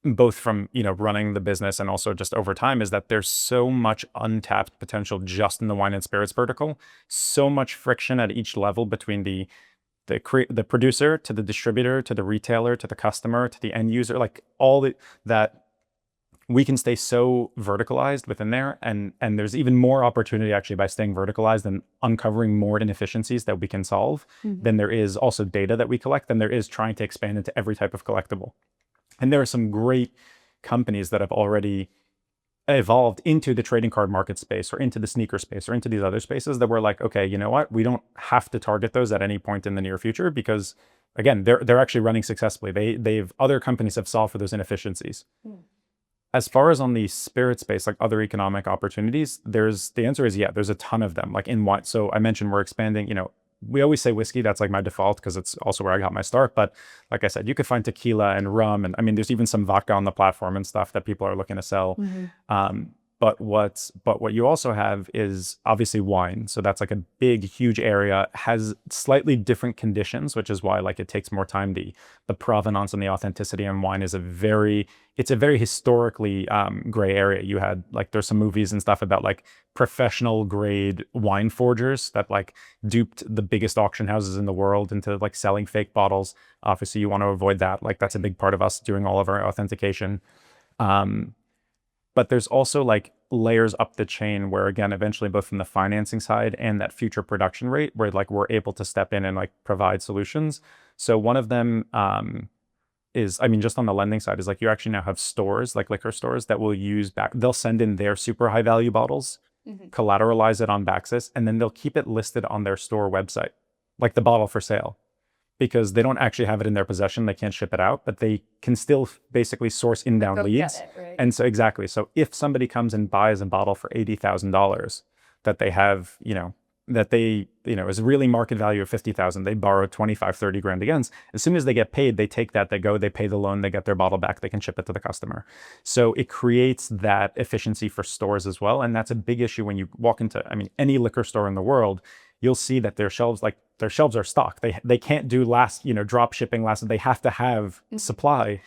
both from, running the business and also just over time is that there's so much untapped potential just in the wine and spirits vertical, so much friction at each level between the producer to the distributor to the retailer to the customer to the end user, like that we can stay so verticalized within there, and there's even more opportunity actually by staying verticalized and uncovering more inefficiencies that we can solve than there is also data that we collect, than there is trying to expand into every type of collectible. And there are some great companies that have already evolved into the trading card market space or into the sneaker space or into these other spaces that we're like, okay, you know what? We don't have to target those at any point in the near future because again, they're actually running successfully. Other companies have solved for those inefficiencies. As far as on the spirit space, like other economic opportunities, the answer is yeah, there's a ton of them. Like in wine, so I mentioned we're expanding, we always say whiskey, that's like my default because it's also where I got my start. But like I said, you could find tequila and rum. And I mean, there's even some vodka on the platform and stuff that people are looking to sell. But what you also have is obviously wine. So that's like a big, huge area, has slightly different conditions, which is why like it takes more time. The provenance and the authenticity in wine is it's a very historically gray area. You had like, there's some movies and stuff about like professional grade wine forgers that like duped the biggest auction houses in the world into like selling fake bottles. Obviously you want to avoid that. Like that's a big part of us doing all of our authentication. But there's also like layers up the chain where again, eventually both from the financing side and that future production rate where like we're able to step in and like provide solutions. So one of them is, I mean, just on the lending side is like you actually now have stores, like liquor stores that will they'll send in their super high value bottles, collateralize it on BAXUS, and then they'll keep it listed on their store website, like the bottle for sale. Because they don't actually have it in their possession, they can't ship it out, but they can still basically source inbound leads. Right? And so exactly, so if somebody comes and buys a bottle for $80,000 that they have, is really market value of $50,000, they borrow 25, 30 grand against. As soon as they get paid, they take that, they pay the loan, they get their bottle back, they can ship it to the customer. So it creates that efficiency for stores as well. And that's a big issue when you walk into, any liquor store in the world, you'll see that their shelves are stocked. They can't do drop shipping last. They have to have supply,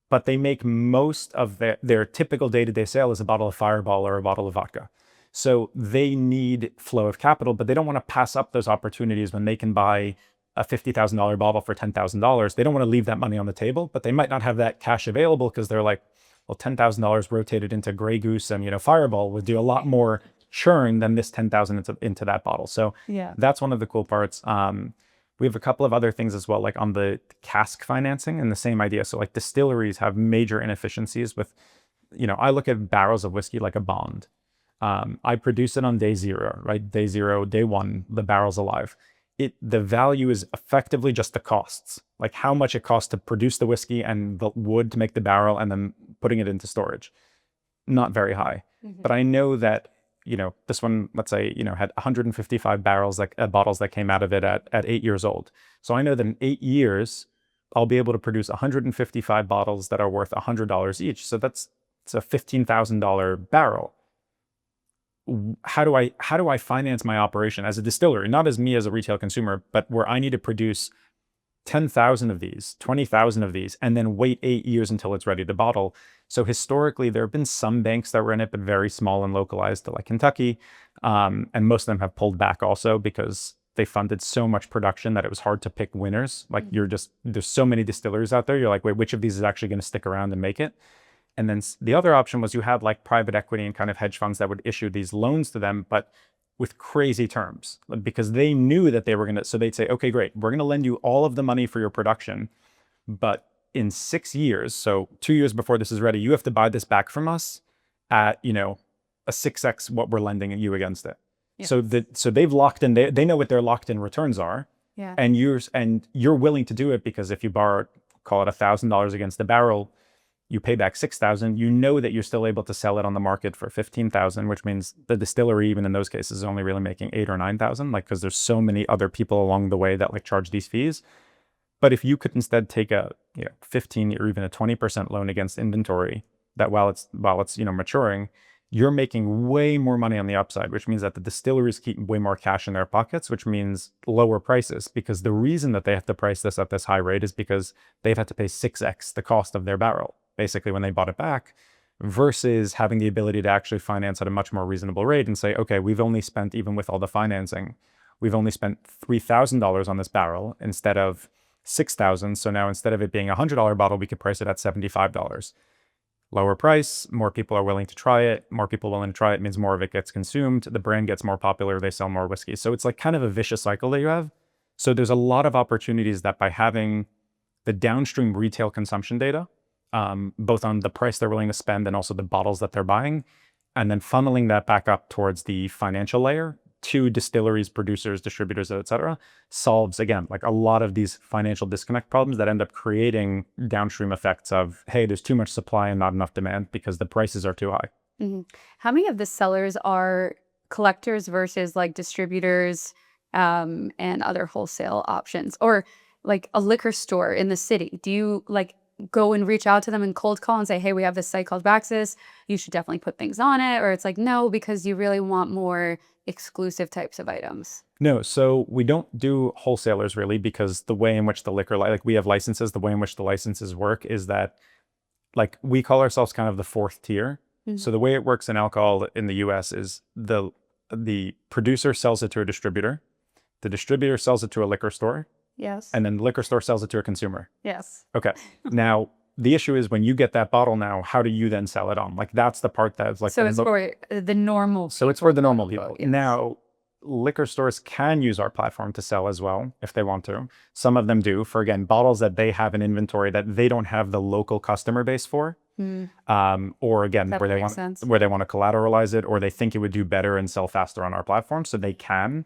but they make most of their typical day-to-day sale is a bottle of Fireball or a bottle of vodka. So they need flow of capital, but they don't want to pass up those opportunities when they can buy a $50,000 bottle for $10,000. They don't want to leave that money on the table, but they might not have that cash available because they're like, well, $10,000 rotated into Grey Goose and Fireball would do a lot more churn than this 10,000 into that bottle. So Yeah. that's one of the cool parts. We have a couple of other things as well, like on the cask financing and the same idea. So like distilleries have major inefficiencies with, I look at barrels of whiskey like a bond. I produce it on day zero, right? Day zero, day one, the barrel's alive. The value is effectively just the costs, like how much it costs to produce the whiskey and the wood to make the barrel and then putting it into storage. Not very high. But I know that this one, let's say, had 155 bottles that came out of it at 8 years old. So I know that in 8 years, I'll be able to produce 155 bottles that are worth $100 each. So it's a $15,000 barrel. How do I finance my operation as a distillery, not as me as a retail consumer, but where I need to produce 10,000 of these, 20,000 of these, and then wait 8 years until it's ready to bottle. So historically, there have been some banks that were in it, but very small and localized to like Kentucky. And most of them have pulled back also because they funded so much production that it was hard to pick winners. Like there's so many distilleries out there. You're like, wait, which of these is actually going to stick around and make it? And then the other option was you had like private equity and kind of hedge funds that would issue these loans to them, but with crazy terms, because they knew that they were going to, so they'd say, okay, great, we're going to lend you all of the money for your production, but in 6 years, so 2 years before this is ready, you have to buy this back from us at, you know, a 6x what we're lending you against it. Yeah. So they've locked in, they know what their locked in returns are. Yeah. And you're willing to do it because if you borrow, call it $1,000 against the barrel, you pay back 6,000, you know that you're still able to sell it on the market for 15,000, which means the distillery, even in those cases, is only really making 8 or 9,000, like, because there's so many other people along the way that like charge these fees. But if you could instead take a 15 or even a 20% loan against inventory, that while it's maturing, you're making way more money on the upside, which means that the distilleries keep way more cash in their pockets, which means lower prices. Because the reason that they have to price this at this high rate is because they've had to pay 6x the cost of their barrel, basically, when they bought it back, versus having the ability to actually finance at a much more reasonable rate and say, okay, we've only spent, even with all the financing, we've only spent $3,000 on this barrel instead of 6,000. So now instead of it being a $100 bottle, we could price it at $75. Lower price, more people are willing to try it. More people willing to try it means more of it gets consumed. The brand gets more popular, they sell more whiskey. So it's like kind of a vicious cycle that you have. So there's a lot of opportunities that by having the downstream retail consumption data, both on the price they're willing to spend and also the bottles that they're buying, and then funneling that back up towards the financial layer to distilleries, producers, distributors, et cetera, solves, again, like a lot of these financial disconnect problems that end up creating downstream effects of, hey, there's too much supply and not enough demand because the prices are too high. Mm-hmm. How many of the sellers are collectors versus like distributors and other wholesale options? Or like a liquor store in the city, do you like go and reach out to them and cold call and say, hey, we have this site called BAXUS, you should definitely put things on it? Or it's like, no, because you really want more exclusive types of items? No, so we don't do wholesalers really, because the way in which the liquor, like we have licenses, the way in which the licenses work is that like we call ourselves kind of the fourth tier. Mm-hmm. So the way it works in alcohol in the US is the producer sells it to a distributor, the distributor sells it to a liquor store. Yes. And then the liquor store sells it to a consumer. Yes. Okay. Now, the issue is when you get that bottle now, how do you then sell it on? Like that's the part that's like... So it's for the normal people. So it's for the normal people. Yes. Now, liquor stores can use our platform to sell as well, if they want to. Some of them do, for, again, bottles that they have in inventory that they don't have the local customer base for. Or again, where they want to collateralize it, or they think it would do better and sell faster on our platform, so they can.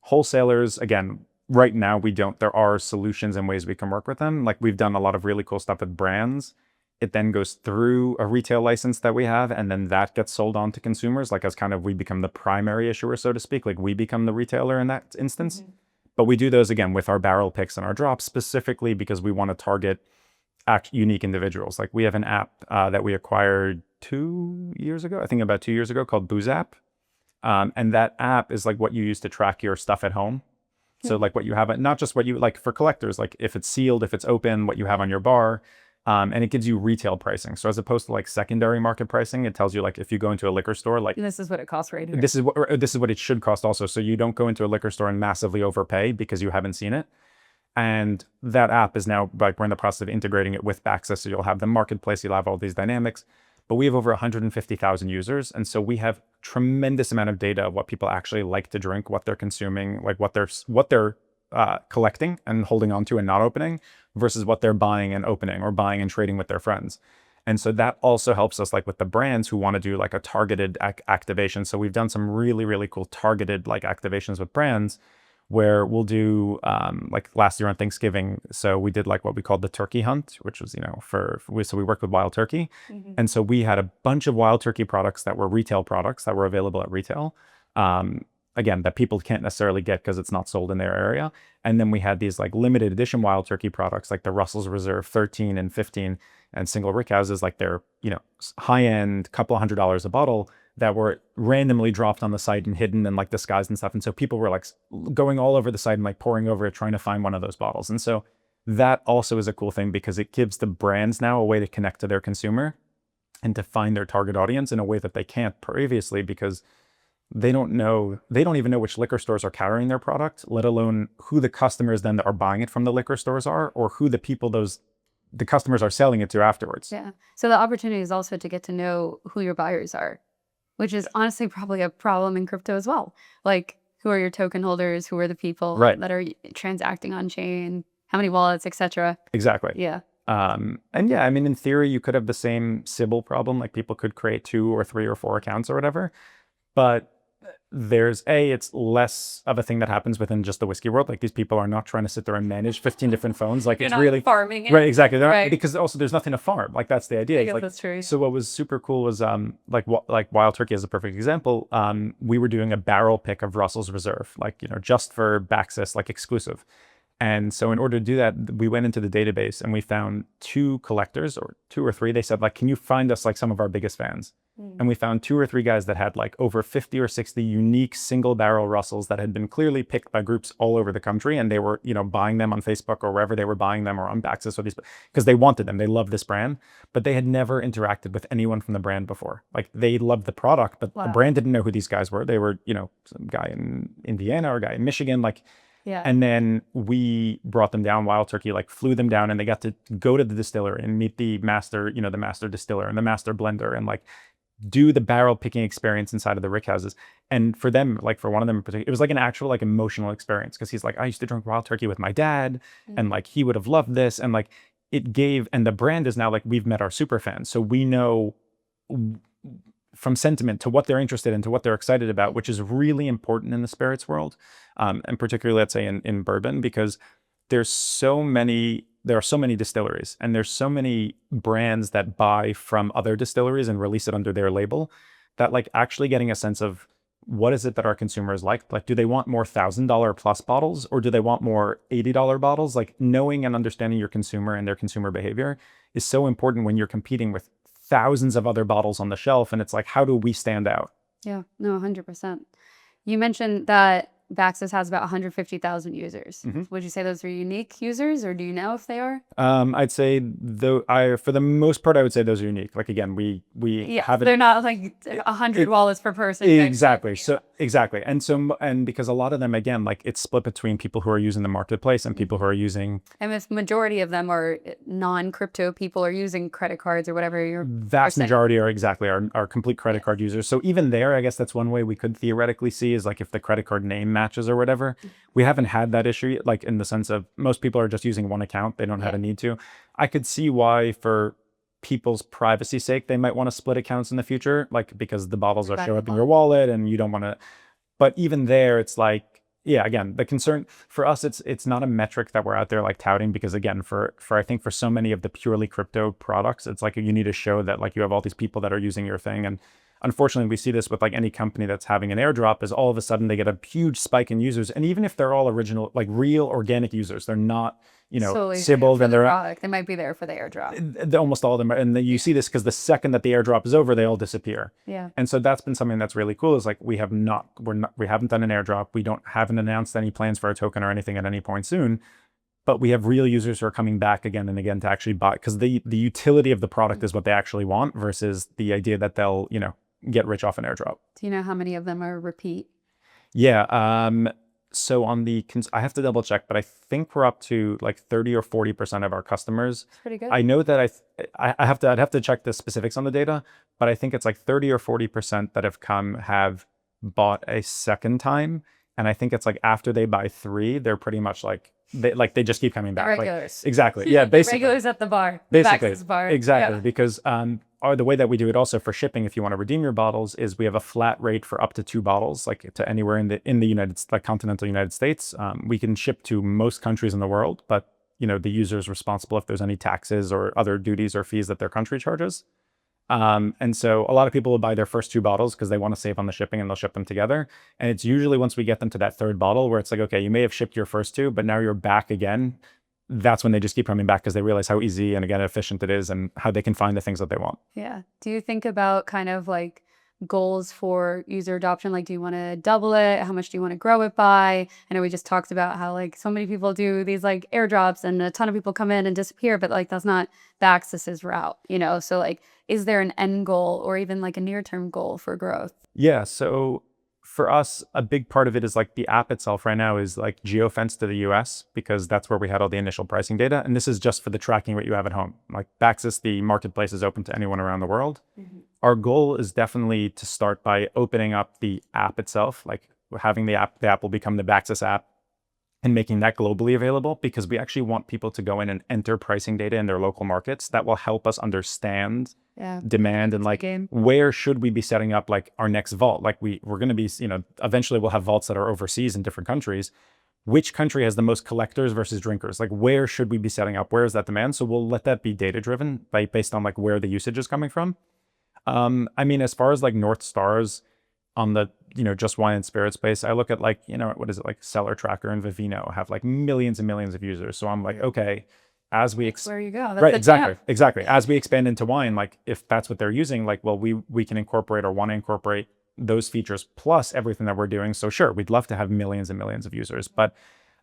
Wholesalers, again, right now we don't. There are solutions and ways we can work with them. Like we've done a lot of really cool stuff with brands. It then goes through a retail license that we have, and then that gets sold on to consumers, like as kind of we become the primary issuer, so to speak, like we become the retailer in that instance. Mm-hmm. But we do those, again, with our barrel picks and our drops, specifically because we want to target unique individuals. Like we have an app that we acquired 2 years ago, I think about 2 years ago, called Booze App. And that app is like what you use to track your stuff at home. So like what you have, not just what you, like for collectors, like if it's sealed, if it's open, what you have on your bar, and it gives you retail pricing. So as opposed to like secondary market pricing, it tells you like if you go into a liquor store, like this is what it costs right here. This is what it should cost also. So you don't go into a liquor store and massively overpay because you haven't seen it. And that app is now, like, we're in the process of integrating it with BAXUS. So you'll have the marketplace, you'll have all these dynamics. But we have over 150,000 users. And so we have tremendous amount of data of what people actually like to drink, what they're consuming, like what they're collecting and holding on to and not opening versus what they're buying and opening or buying and trading with their friends. And so that also helps us like with the brands who want to do like a targeted activation. So we've done some really, really cool targeted like activations with brands where we'll do like last year on Thanksgiving. So we did like what we called the turkey hunt, which was, so we worked with Wild Turkey. Mm-hmm. And so we had a bunch of Wild Turkey products that were retail products that were available at retail. Again, that people can't necessarily get because it's not sold in their area. And then we had these like limited edition Wild Turkey products like the Russell's Reserve 13 and 15 and single rick houses, like they're, high end, couple $100s a bottle that were randomly dropped on the site and hidden and like disguised and stuff. And so people were like going all over the site and like pouring over it, trying to find one of those bottles. And so that also is a cool thing because it gives the brands now a way to connect to their consumer and to find their target audience in a way that they can't previously, because they don't even know which liquor stores are carrying their product, let alone who the customers then that are buying it from the liquor stores are, or who the people the customers are selling it to afterwards. Yeah. So the opportunity is also to get to know who your buyers are, which is honestly probably a problem in crypto as well. Like, who are your token holders? Who are the people that are transacting on chain? How many wallets, etc. Exactly. Yeah. And yeah, I mean, in theory, you could have the same Sybil problem. Like people could create 2 or 3 or 4 accounts or whatever, but it's less of a thing that happens within just the whiskey world. Like these people are not trying to sit there and manage 15 different phones. Like You're it's not really farming it. right. Exactly. Right. Because also there's nothing to farm. Like that's the idea. I guess like, that's true. So what was super cool was like Wild Turkey is a perfect example. We were doing a barrel pick of Russell's Reserve, like, you know, just for BAXUS, like exclusive. And so in order to do that, we went into the database and we found 2 collectors, or 2 or 3. They said, like, can you find us like some of our biggest fans? And we found 2 or 3 guys that had like over 50 or 60 unique single barrel Russells that had been clearly picked by groups all over the country. And they were, you know, buying them on Facebook or wherever they were buying them, or on BAXUS, or these, because they wanted them. They loved this brand, but they had never interacted with anyone from the brand before. Like they loved the product, but the brand didn't know who these guys were. They were, you know, some guy in Indiana or a guy in Michigan, like. Yeah. And then we brought them down. Wild Turkey like flew them down, and they got to go to the distillery and meet the master, you know, the master distiller and the master blender, and like do the barrel picking experience inside of the rick houses. And for them, like for one of them in particular, it was like an actual like emotional experience, because he's like, I used to drink Wild Turkey with my dad, and like he would have loved this. And like it gave, and the brand is now like, we've met our super fans, so we know from sentiment to what they're interested in, to what they're excited about, which is really important in the spirits world, and particularly, let's say, in bourbon, because there are so many distilleries, and there's so many brands that buy from other distilleries and release it under their label, that like actually getting a sense of what is it that our consumers like do they want more $1,000 plus bottles, or do they want more $80 bottles? Like knowing and understanding your consumer and their consumer behavior is so important when you're competing with thousands of other bottles on the shelf. And it's like, how do we stand out? Yeah, no, 100%. You mentioned that BAXUS has about 150,000 users. Would you say those are unique users, or do you know if they are? I'd say for the most part, I would say those are unique. Like again, we haven't. They're not like 100 wallets per person. Exactly. So exactly, and because a lot of them, again, like it's split between people who are using the marketplace and people who are using. And the majority of them are non-crypto people, are using credit cards or whatever. Your vast majority are complete credit card users. So even there, I guess that's one way we could theoretically see, is like if the credit card name matches or whatever. We haven't had that issue, like in the sense of most people are just using one account. They don't have a need to. I could see why, for people's privacy sake, they might want to split accounts in the future, like because the bottles are show up in your wallet and you don't want to. But even there, it's like, yeah, again, the concern for us, it's not a metric that we're out there like touting, because again, for I think for so many of the purely crypto products, it's like you need to show that like you have all these people that are using your thing. And unfortunately, we see this with like any company that's having an airdrop, is all of a sudden they get a huge spike in users. And even if they're all original, like real organic users, they're not, you know, Sybil, and they're they might be there for the airdrop. Almost all of them are, and you see this because the second that the airdrop is over, they all disappear. Yeah. And so that's been something that's really cool, is like we haven't done an airdrop. We haven't announced any plans for a token or anything at any point soon. But we have real users who are coming back again and again to actually buy, because the utility of the product is what they actually want, versus the idea that they'll, you know, get rich off an airdrop. Do you know how many of them are repeat? Yeah. So on I have to double check, but I think we're up to like 30 or 40% of our customers. That's pretty good. I know that I'd have to check the specifics on the data, but I think it's like 30 or 40% that have bought a second time. And I think it's like after they buy 3, they're pretty much like, they just keep coming back. Regulars. Like, exactly. Yeah. Basically. Regulars at the bar. Basically. BAXUS bar. Exactly. Yeah. Because the way that we do it also for shipping, if you want to redeem your bottles, is we have a flat rate for up to 2 bottles, like to anywhere in the continental United States. We can ship to most countries in the world, but you know, the user is responsible if there's any taxes or other duties or fees that their country charges. And so a lot of people will buy their first 2 bottles because they want to save on the shipping, and they'll ship them together. And it's usually once we get them to that 3rd bottle where it's like, okay, you may have shipped your first 2, but now you're back again. That's when they just keep coming back, because they realize how easy and again efficient it is, and how they can find the things that they want. Yeah. Do you think about kind of like goals for user adoption? Like, do you want to double it? How much do you want to grow it by? I know we just talked about how like so many people do these like airdrops and a ton of people come in and disappear, but like that's not BAXUS's route, you know? So like, is there an end goal or even like a near-term goal for growth? Yeah, so for us, a big part of it is like the app itself right now is like geofenced to the US because that's where we had all the initial pricing data. And this is just for the tracking what you have at home. Like BAXUS, the marketplace is open to anyone around the world. Our goal is definitely to start by opening up the app itself, like having the app will become the BAXUS app and making that globally available because we actually want people to go in and enter pricing data in their local markets that will help us understand demand and like where should we be setting up like our next vault. Like we're going to be, eventually we'll have vaults that are overseas in different countries. Which country has the most collectors versus drinkers? Like where should we be setting up? Where is that demand? So we'll let that be data driven based on like where the usage is coming from. I mean, as far as like North Stars on the, just wine and spirit space, I look at like, what is it, like Seller Tracker and Vivino have like millions and millions of users. So I'm like, okay, as we where you go. That's right, exactly. As we expand into wine, like if that's what they're using, like, well, we can incorporate or want to incorporate those features plus everything that we're doing. So sure, we'd love to have millions and millions of users. But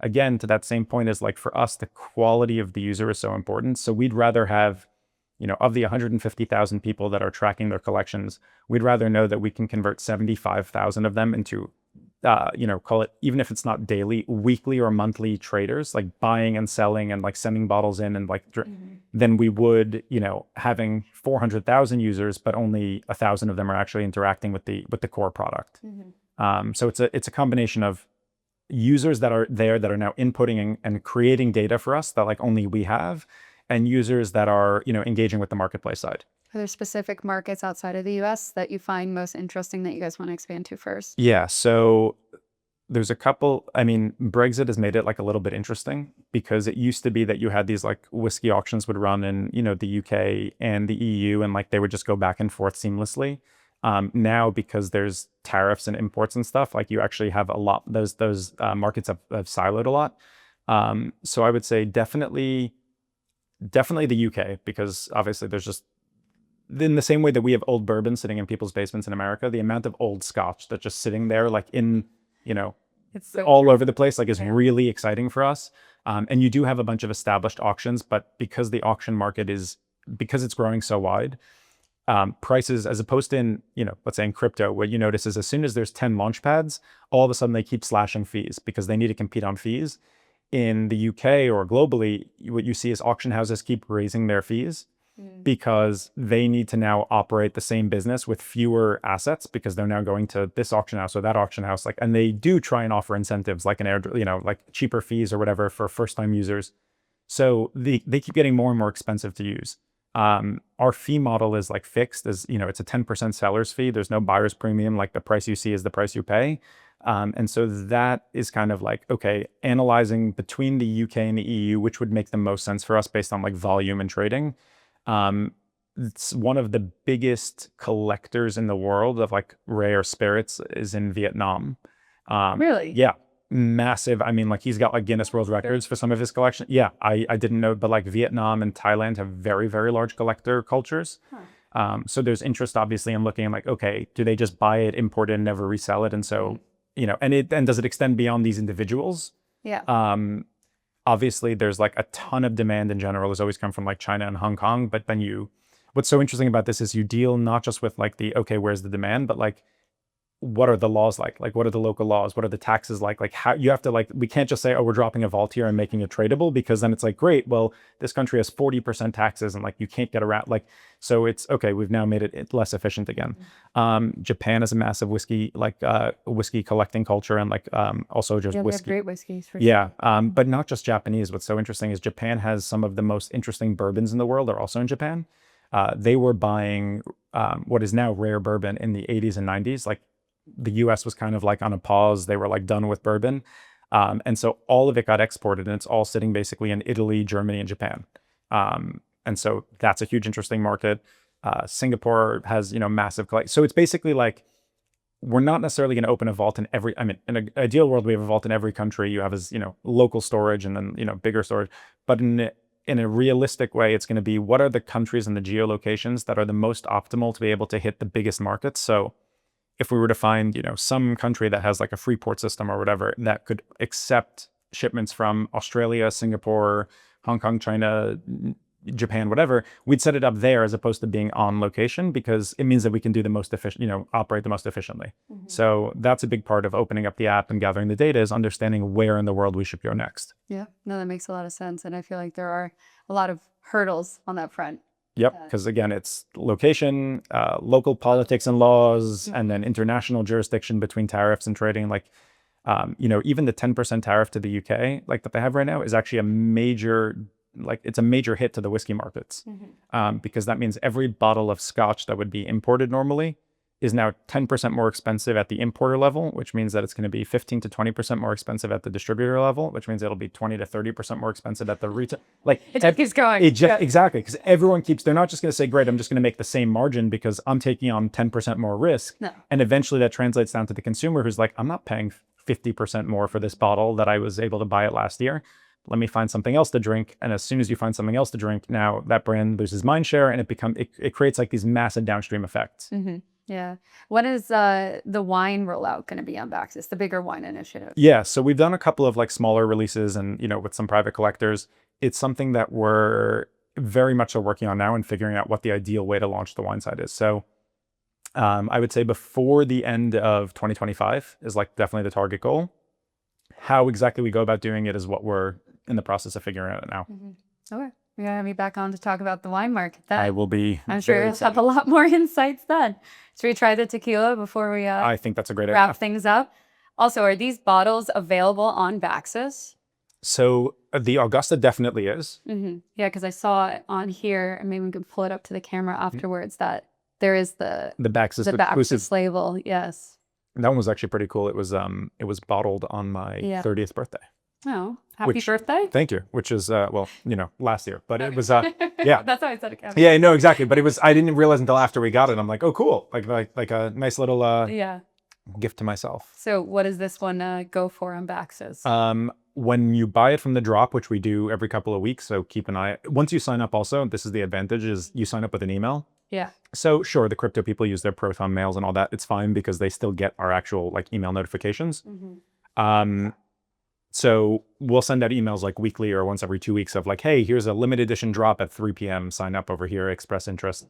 again, to that same point is like for us, the quality of the user is so important. So we'd rather have, of the 150,000 people that are tracking their collections, we'd rather know that we can convert 75,000 of them into, call it, even if it's not daily, weekly or monthly traders, like buying and selling and like sending bottles in and like, than we would, having 400,000 users, but only 1,000 of them are actually interacting with the core product. So it's a combination of users that are there that are now inputting and creating data for us that like only we have, and users that are, engaging with the marketplace side. Are there specific markets outside of the US that you find most interesting that you guys want to expand to first? Yeah, so there's a couple. I mean, Brexit has made it like a little bit interesting because it used to be that you had these like whiskey auctions would run in, the UK and the EU, and like they would just go back and forth seamlessly. Now, because there's tariffs and imports and stuff, like you actually have a lot, those markets have siloed a lot. So I would say definitely the UK, because obviously there's just, in the same way that we have old bourbon sitting in people's basements in America, the amount of old scotch that's just sitting there like in, it's so all over the place, like is really exciting for us. And you do have a bunch of established auctions, but because the auction market because it's growing so wide, prices, as opposed to in, let's say in crypto, what you notice is as soon as there's 10 launch pads, all of a sudden they keep slashing fees because they need to compete on fees. In the UK or globally, what you see is auction houses keep raising their fees because they need to now operate the same business with fewer assets because they're now going to this auction house or that auction house. Like, and they do try and offer incentives like like cheaper fees or whatever for first-time users. So they keep getting more and more expensive to use. Our fee model is like fixed, as it's a 10% seller's fee. There's no buyer's premium. Like the price you see is the price you pay. And so that is kind of like, okay, analyzing between the UK and the EU, which would make the most sense for us based on like volume and trading. It's one of the biggest collectors in the world of like rare spirits is in Vietnam. Really? Yeah. Massive. I mean, like he's got like Guinness World Records for some of his collection. Yeah, I didn't know, but like Vietnam and Thailand have very, very large collector cultures. So there's interest obviously in looking at like, okay, do they just buy it, import it, and never resell it? And so, and does it extend beyond these individuals? Yeah. Obviously there's like a ton of demand in general has always come from like China and Hong Kong. But then what's so interesting about this is you deal not just with like okay, where's the demand, but like, what are the laws like? Like, what are the local laws? What are the taxes like? Like, how you have to like, we can't just say, oh, we're dropping a vault here and making it tradable, because then it's like, great, well, this country has 40% taxes and like, you can't get around. Like, so it's okay. We've now made it less efficient again. Japan has a massive whiskey collecting culture, and like also just whiskey. We have great whiskeys for sure. But not just Japanese. What's so interesting is Japan has some of the most interesting bourbons in the world are also in Japan. They were buying what is now rare bourbon in the 80s and 90s. Like, the US was kind of like on a pause. They were like done with bourbon. And so all of it got exported, and it's all sitting basically in Italy, Germany, and Japan. And so that's a huge interesting market. Singapore has, massive so it's basically like, we're not necessarily going to open a vault in every, in an ideal world, we have a vault in every country. You have as, local storage and then, bigger storage. But in a realistic way, it's going to be, what are the countries and the geolocations that are the most optimal to be able to hit the biggest markets? So if we were to find, some country that has like a free port system or whatever that could accept shipments from Australia, Singapore, Hong Kong, China, Japan, whatever, we'd set it up there as opposed to being on location, because it means that we can do the most efficient, operate the most efficiently. So that's a big part of opening up the app and gathering the data, is understanding where in the world we should go next. Yeah, no, that makes a lot of sense. And I feel like there are a lot of hurdles on that front. Yep, because again, it's location, local politics and laws, and then international jurisdiction between tariffs and trading. Like, even the 10% tariff to the UK, like that they have right now, is actually it's a major hit to the whiskey markets, because that means every bottle of scotch that would be imported normally is now 10% more expensive at the importer level, which means that it's going to be 15 to 20% more expensive at the distributor level, which means it'll be 20 to 30% more expensive at the retail. Like, it just keeps going. Exactly, because everyone they're not just going to say, great, I'm just going to make the same margin because I'm taking on 10% more risk. No. And eventually that translates down to the consumer, who's like, I'm not paying 50% more for this bottle that I was able to buy it last year. Let me find something else to drink. And as soon as you find something else to drink, now that brand loses mind share, and it creates like these massive downstream effects. Yeah. When is the wine rollout going to be on BAXUS, the bigger wine initiative? Yeah. So we've done a couple of like smaller releases and, with some private collectors. It's something that we're very much so working on now and figuring out what the ideal way to launch the wine side is. So I would say before the end of 2025 is like definitely the target goal. How exactly we go about doing it is what we're in the process of figuring out now. Okay. You're going to be back on to talk about the wine market then. I will be. I'm sure you'll have a lot more insights then. Should we try the tequila before we I think that's a great wrap idea. things up? Also, are these bottles available on BAXUS? So the Augusta definitely is. Yeah, because I saw it on here, and maybe we could pull it up to the camera afterwards, that there is the BAXUS BAXUS label. Yes. That one was actually pretty cool. It was bottled on my 30th birthday. Oh, happy birthday. Thank you. Which is, last year, but it was, yeah. That's how I said it. Yeah, no, exactly. But I didn't realize until after we got it. I'm like, oh, cool. Like a nice little gift to myself. So what does this one go for on BAXUS? When you buy it from the drop, which we do every couple of weeks, so keep an eye. Once you sign up also, this is the advantage, is you sign up with an email. Yeah. So sure, the crypto people use their Proton mails and all that. It's fine because they still get our actual like email notifications. So we'll send out emails like weekly or once every 2 weeks of like, hey, here's a limited edition drop at 3 p.m. Sign up over here, express interest.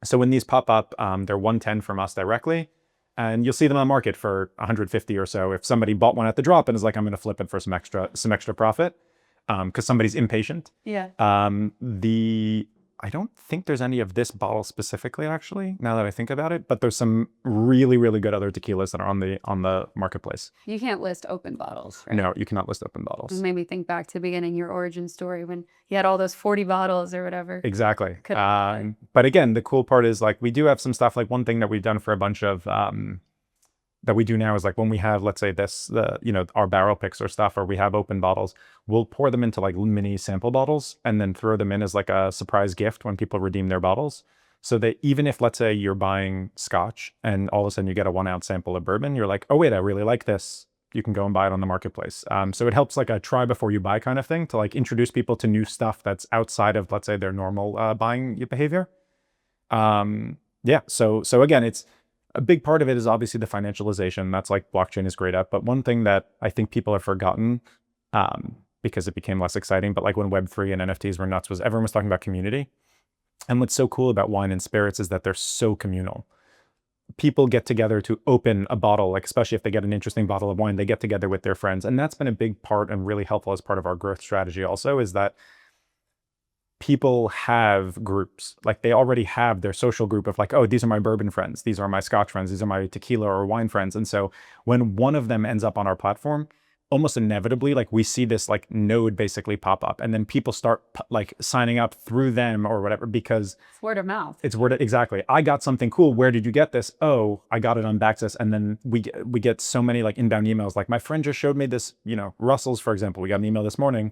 So when these pop up, they're 110 from us directly, and you'll see them on the market for 150 or so. If somebody bought one at the drop and is like, I'm going to flip it for some extra profit, because somebody's impatient. Yeah. I don't think there's any of this bottle specifically, actually, now that I think about it, but there's some really, really good other tequilas that are on the marketplace. You can't list open bottles, right? No, you cannot list open bottles. It made me think back to the beginning, your origin story, when you had all those 40 bottles or whatever. Exactly. But again, the cool part is like, we do have some stuff, like one thing that we've done for a bunch of, that we do now is like when we have, let's say our barrel picks or stuff, or we have open bottles, we'll pour them into like mini sample bottles and then throw them in as like a surprise gift when people redeem their bottles. So that even if, let's say you're buying scotch and all of a sudden you get a 1 ounce sample of bourbon, you're like, oh wait, I really like this. You can go and buy it on the marketplace. So it helps like a try before you buy kind of thing to like introduce people to new stuff that's outside of, let's say, their normal buying behavior. So again, it's, a big part of it is obviously the financialization. That's like blockchain is great at. But one thing that I think people have forgotten, because it became less exciting, but like when Web3 and NFTs were nuts, was everyone was talking about community. And what's so cool about wine and spirits is that they're so communal. People get together to open a bottle, like especially if they get an interesting bottle of wine, they get together with their friends. And that's been a big part and really helpful as part of our growth strategy also, is that people have groups. Like they already have their social group of like, oh, these are my bourbon friends, these are my scotch friends, these are my tequila or wine friends. And so when one of them ends up on our platform, almost inevitably, like we see this like node basically pop up, and then people start like signing up through them or whatever, because it's word of mouth. It's exactly. I got something cool. Where did you get this? Oh, I got it on BAXUS. And then we get so many like inbound emails. Like my friend just showed me this, Russell's, for example. We got an email this morning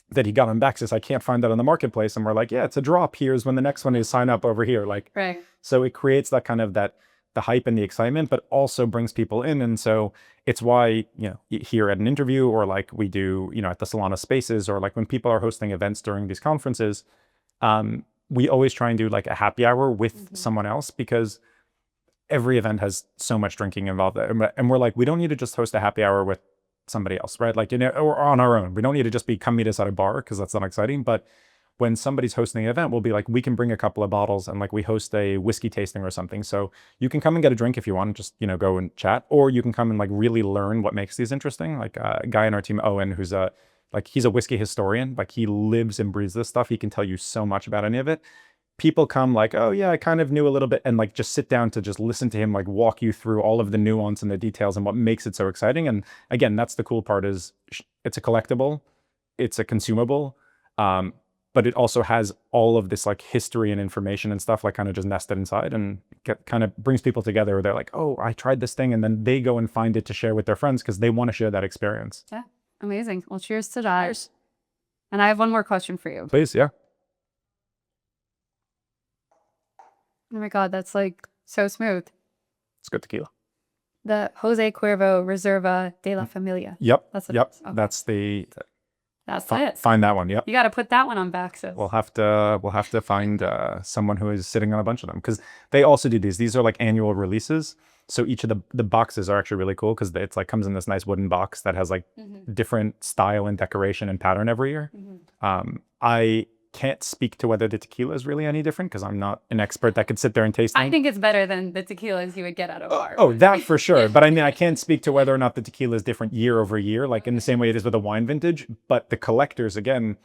that he got on BAXUS. I can't find that on the marketplace. And we're like, yeah, it's a drop. Here's when the next one is, sign up over here. Like, right. So it creates that kind of the hype and the excitement, but also brings people in. And so it's why, here at an interview, or like we do, at the Solana spaces, or like when people are hosting events during these conferences, we always try and do like a happy hour with someone else, because every event has so much drinking involved. And we're like, we don't need to just host a happy hour with somebody else, right? Like, or on our own. We don't need to just come meet us at a bar because that's not exciting. But when somebody's hosting an event, we'll be like, we can bring a couple of bottles and like we host a whiskey tasting or something. So you can come and get a drink if you want, just, go and chat, or you can come and like really learn what makes these interesting. Like a guy in our team, Owen, who's he's a whiskey historian. Like he lives and breathes this stuff. He can tell you so much about any of it. People come like, oh yeah, I kind of knew a little bit, and like just sit down to just listen to him like walk you through all of the nuance and the details and what makes it so exciting. And again, that's the cool part, is it's a collectible, it's a consumable, but it also has all of this like history and information and stuff like kind of just nested inside, and kind of brings people together where they're like, oh, I tried this thing, and then they go and find it to share with their friends because they want to share that experience. Yeah, amazing. Well, cheers to that. Cheers. And I have one more question for you. Please, yeah. Oh my God, that's like so smooth. It's good tequila. The Jose Cuervo Reserva de la Familia. Yep. That's what yep. it is. Okay. That's it. Find that one. Yep. You got to put that one on BAXUS. We'll have to find someone who is sitting on a bunch of them, because they also do these. These are like annual releases. So each of the boxes are actually really cool because it's like comes in this nice wooden box that has like different style and decoration and pattern every year. I can't speak to whether the tequila is really any different because I'm not an expert that could sit there and taste them. I think it's better than the tequilas you would get at a bar. Oh, that for sure. But I mean, I can't speak to whether or not the tequila is different year over year, like in the same way it is with a wine vintage. But the collectors, again,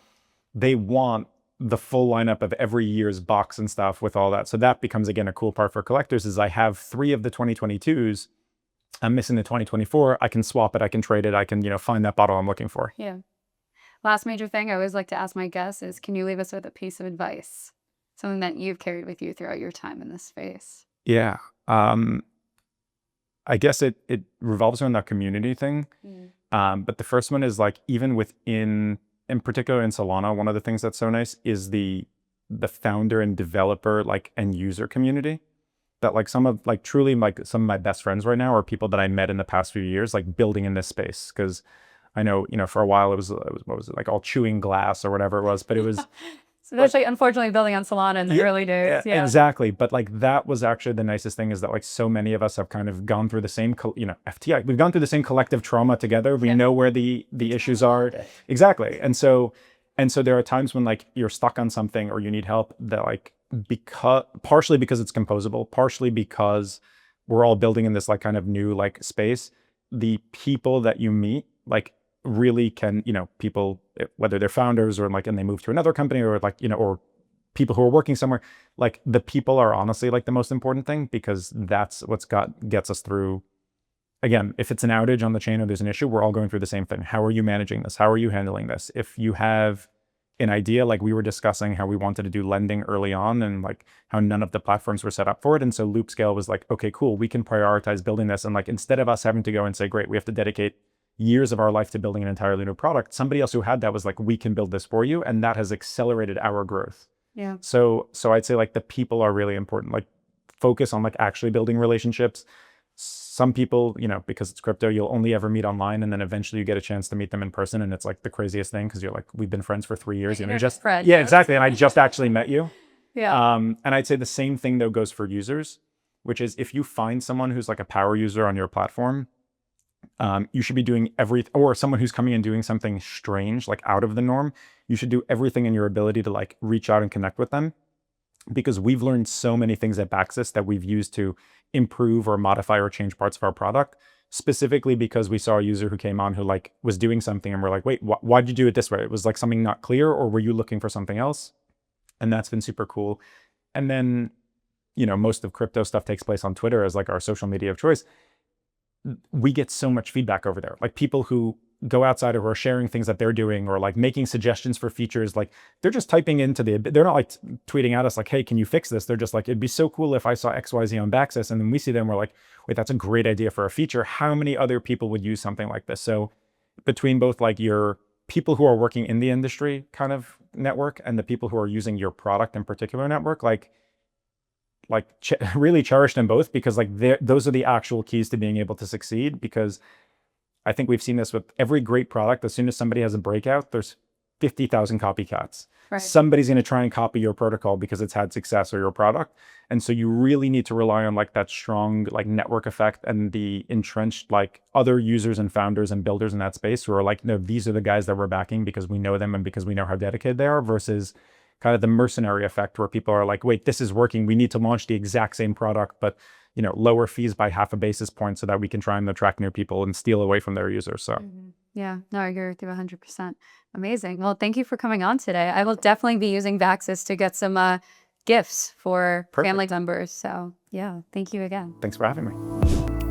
they want the full lineup of every year's box and stuff with all that. So that becomes, again, a cool part for collectors, is I have 3 of the 2022s. I'm missing the 2024. I can swap it. I can trade it. I can, find that bottle I'm looking for. Yeah. Last major thing I always like to ask my guests is, can you leave us with a piece of advice? Something that you've carried with you throughout your time in this space. Yeah. I guess it revolves around that community thing. But the first one is like, even within, in particular in Solana, one of the things that's so nice is the founder and developer like end user community. That like some of my best friends right now are people that I met in the past few years, like building in this space. Because I know, for a while it was what was it, like all chewing glass or whatever it was, but it was especially unfortunately building on Solana in the early days. Yeah, exactly. But like that was actually the nicest thing, is that like so many of us have kind of gone through the same, FTI, we've gone through the same collective trauma together. We know where the issues are. Exactly. And so there are times when like you're stuck on something or you need help, that like, partially because it's composable, partially because we're all building in this like kind of new like space, the people that you meet like really can, people, whether they're founders or like, and they move to another company, or like, or people who are working somewhere, like the people are honestly like the most important thing, because that's what's gets us through. Again, if it's an outage on the chain or there's an issue, we're all going through the same thing. How are you managing this? How are you handling this? If you have an idea, like we were discussing how we wanted to do lending early on, and like how none of the platforms were set up for it. And so Loopscale was like, okay, cool, we can prioritize building this. And like, instead of us having to go and say, great, we have to dedicate years of our life to building an entirely new product, somebody else who had that was like, we can build this for you. And that has accelerated our growth. Yeah. So I'd say like the people are really important. Like focus on like actually building relationships. Some people, because it's crypto, you'll only ever meet online, and then eventually you get a chance to meet them in person, and it's like the craziest thing, because you're like, we've been friends for 3 years, yeah, exactly, and I just actually met you. Yeah. And I'd say the same thing though goes for users, which is if you find someone who's like a power user on your platform, you should be doing or someone who's coming and doing something strange, like out of the norm, you should do everything in your ability to like reach out and connect with them. Because we've learned so many things at BAXUS that we've used to improve or modify or change parts of our product, specifically because we saw a user who came on who like was doing something, and we're like, wait, why'd you do it this way? It was like something not clear, or were you looking for something else? And that's been super cool. And then, most of crypto stuff takes place on Twitter as like our social media of choice. We get so much feedback over there. Like people who go outside or are sharing things that they're doing, or like making suggestions for features, like they're just typing into they're not like tweeting at us like, hey, can you fix this? They're just like, it'd be so cool if I saw XYZ on BAXUS. And then we see them, we're like, wait, that's a great idea for a feature. How many other people would use something like this? So between both like your people who are working in the industry kind of network, and the people who are using your product in particular network, really cherish them both, because like those are the actual keys to being able to succeed. Because I think we've seen this with every great product. As soon as somebody has a breakout, there's 50,000 copycats. somebody's going to try and copy your protocol because it's had success or your product. And so you really need to rely on like that strong like network effect and the entrenched like other users and founders and builders in that space who are like, no, these are the guys that we're backing because we know them and because we know how dedicated they are, versus kind of the mercenary effect where people are like, wait, this is working. We need to launch the exact same product, but lower fees by 0.5 basis point so that we can try and attract new people and steal away from their users. So yeah, no, I agree with you 100%. Amazing. Well, thank you for coming on today. I will definitely be using BAXUS to get some gifts for family members. So yeah, thank you again. Thanks for having me.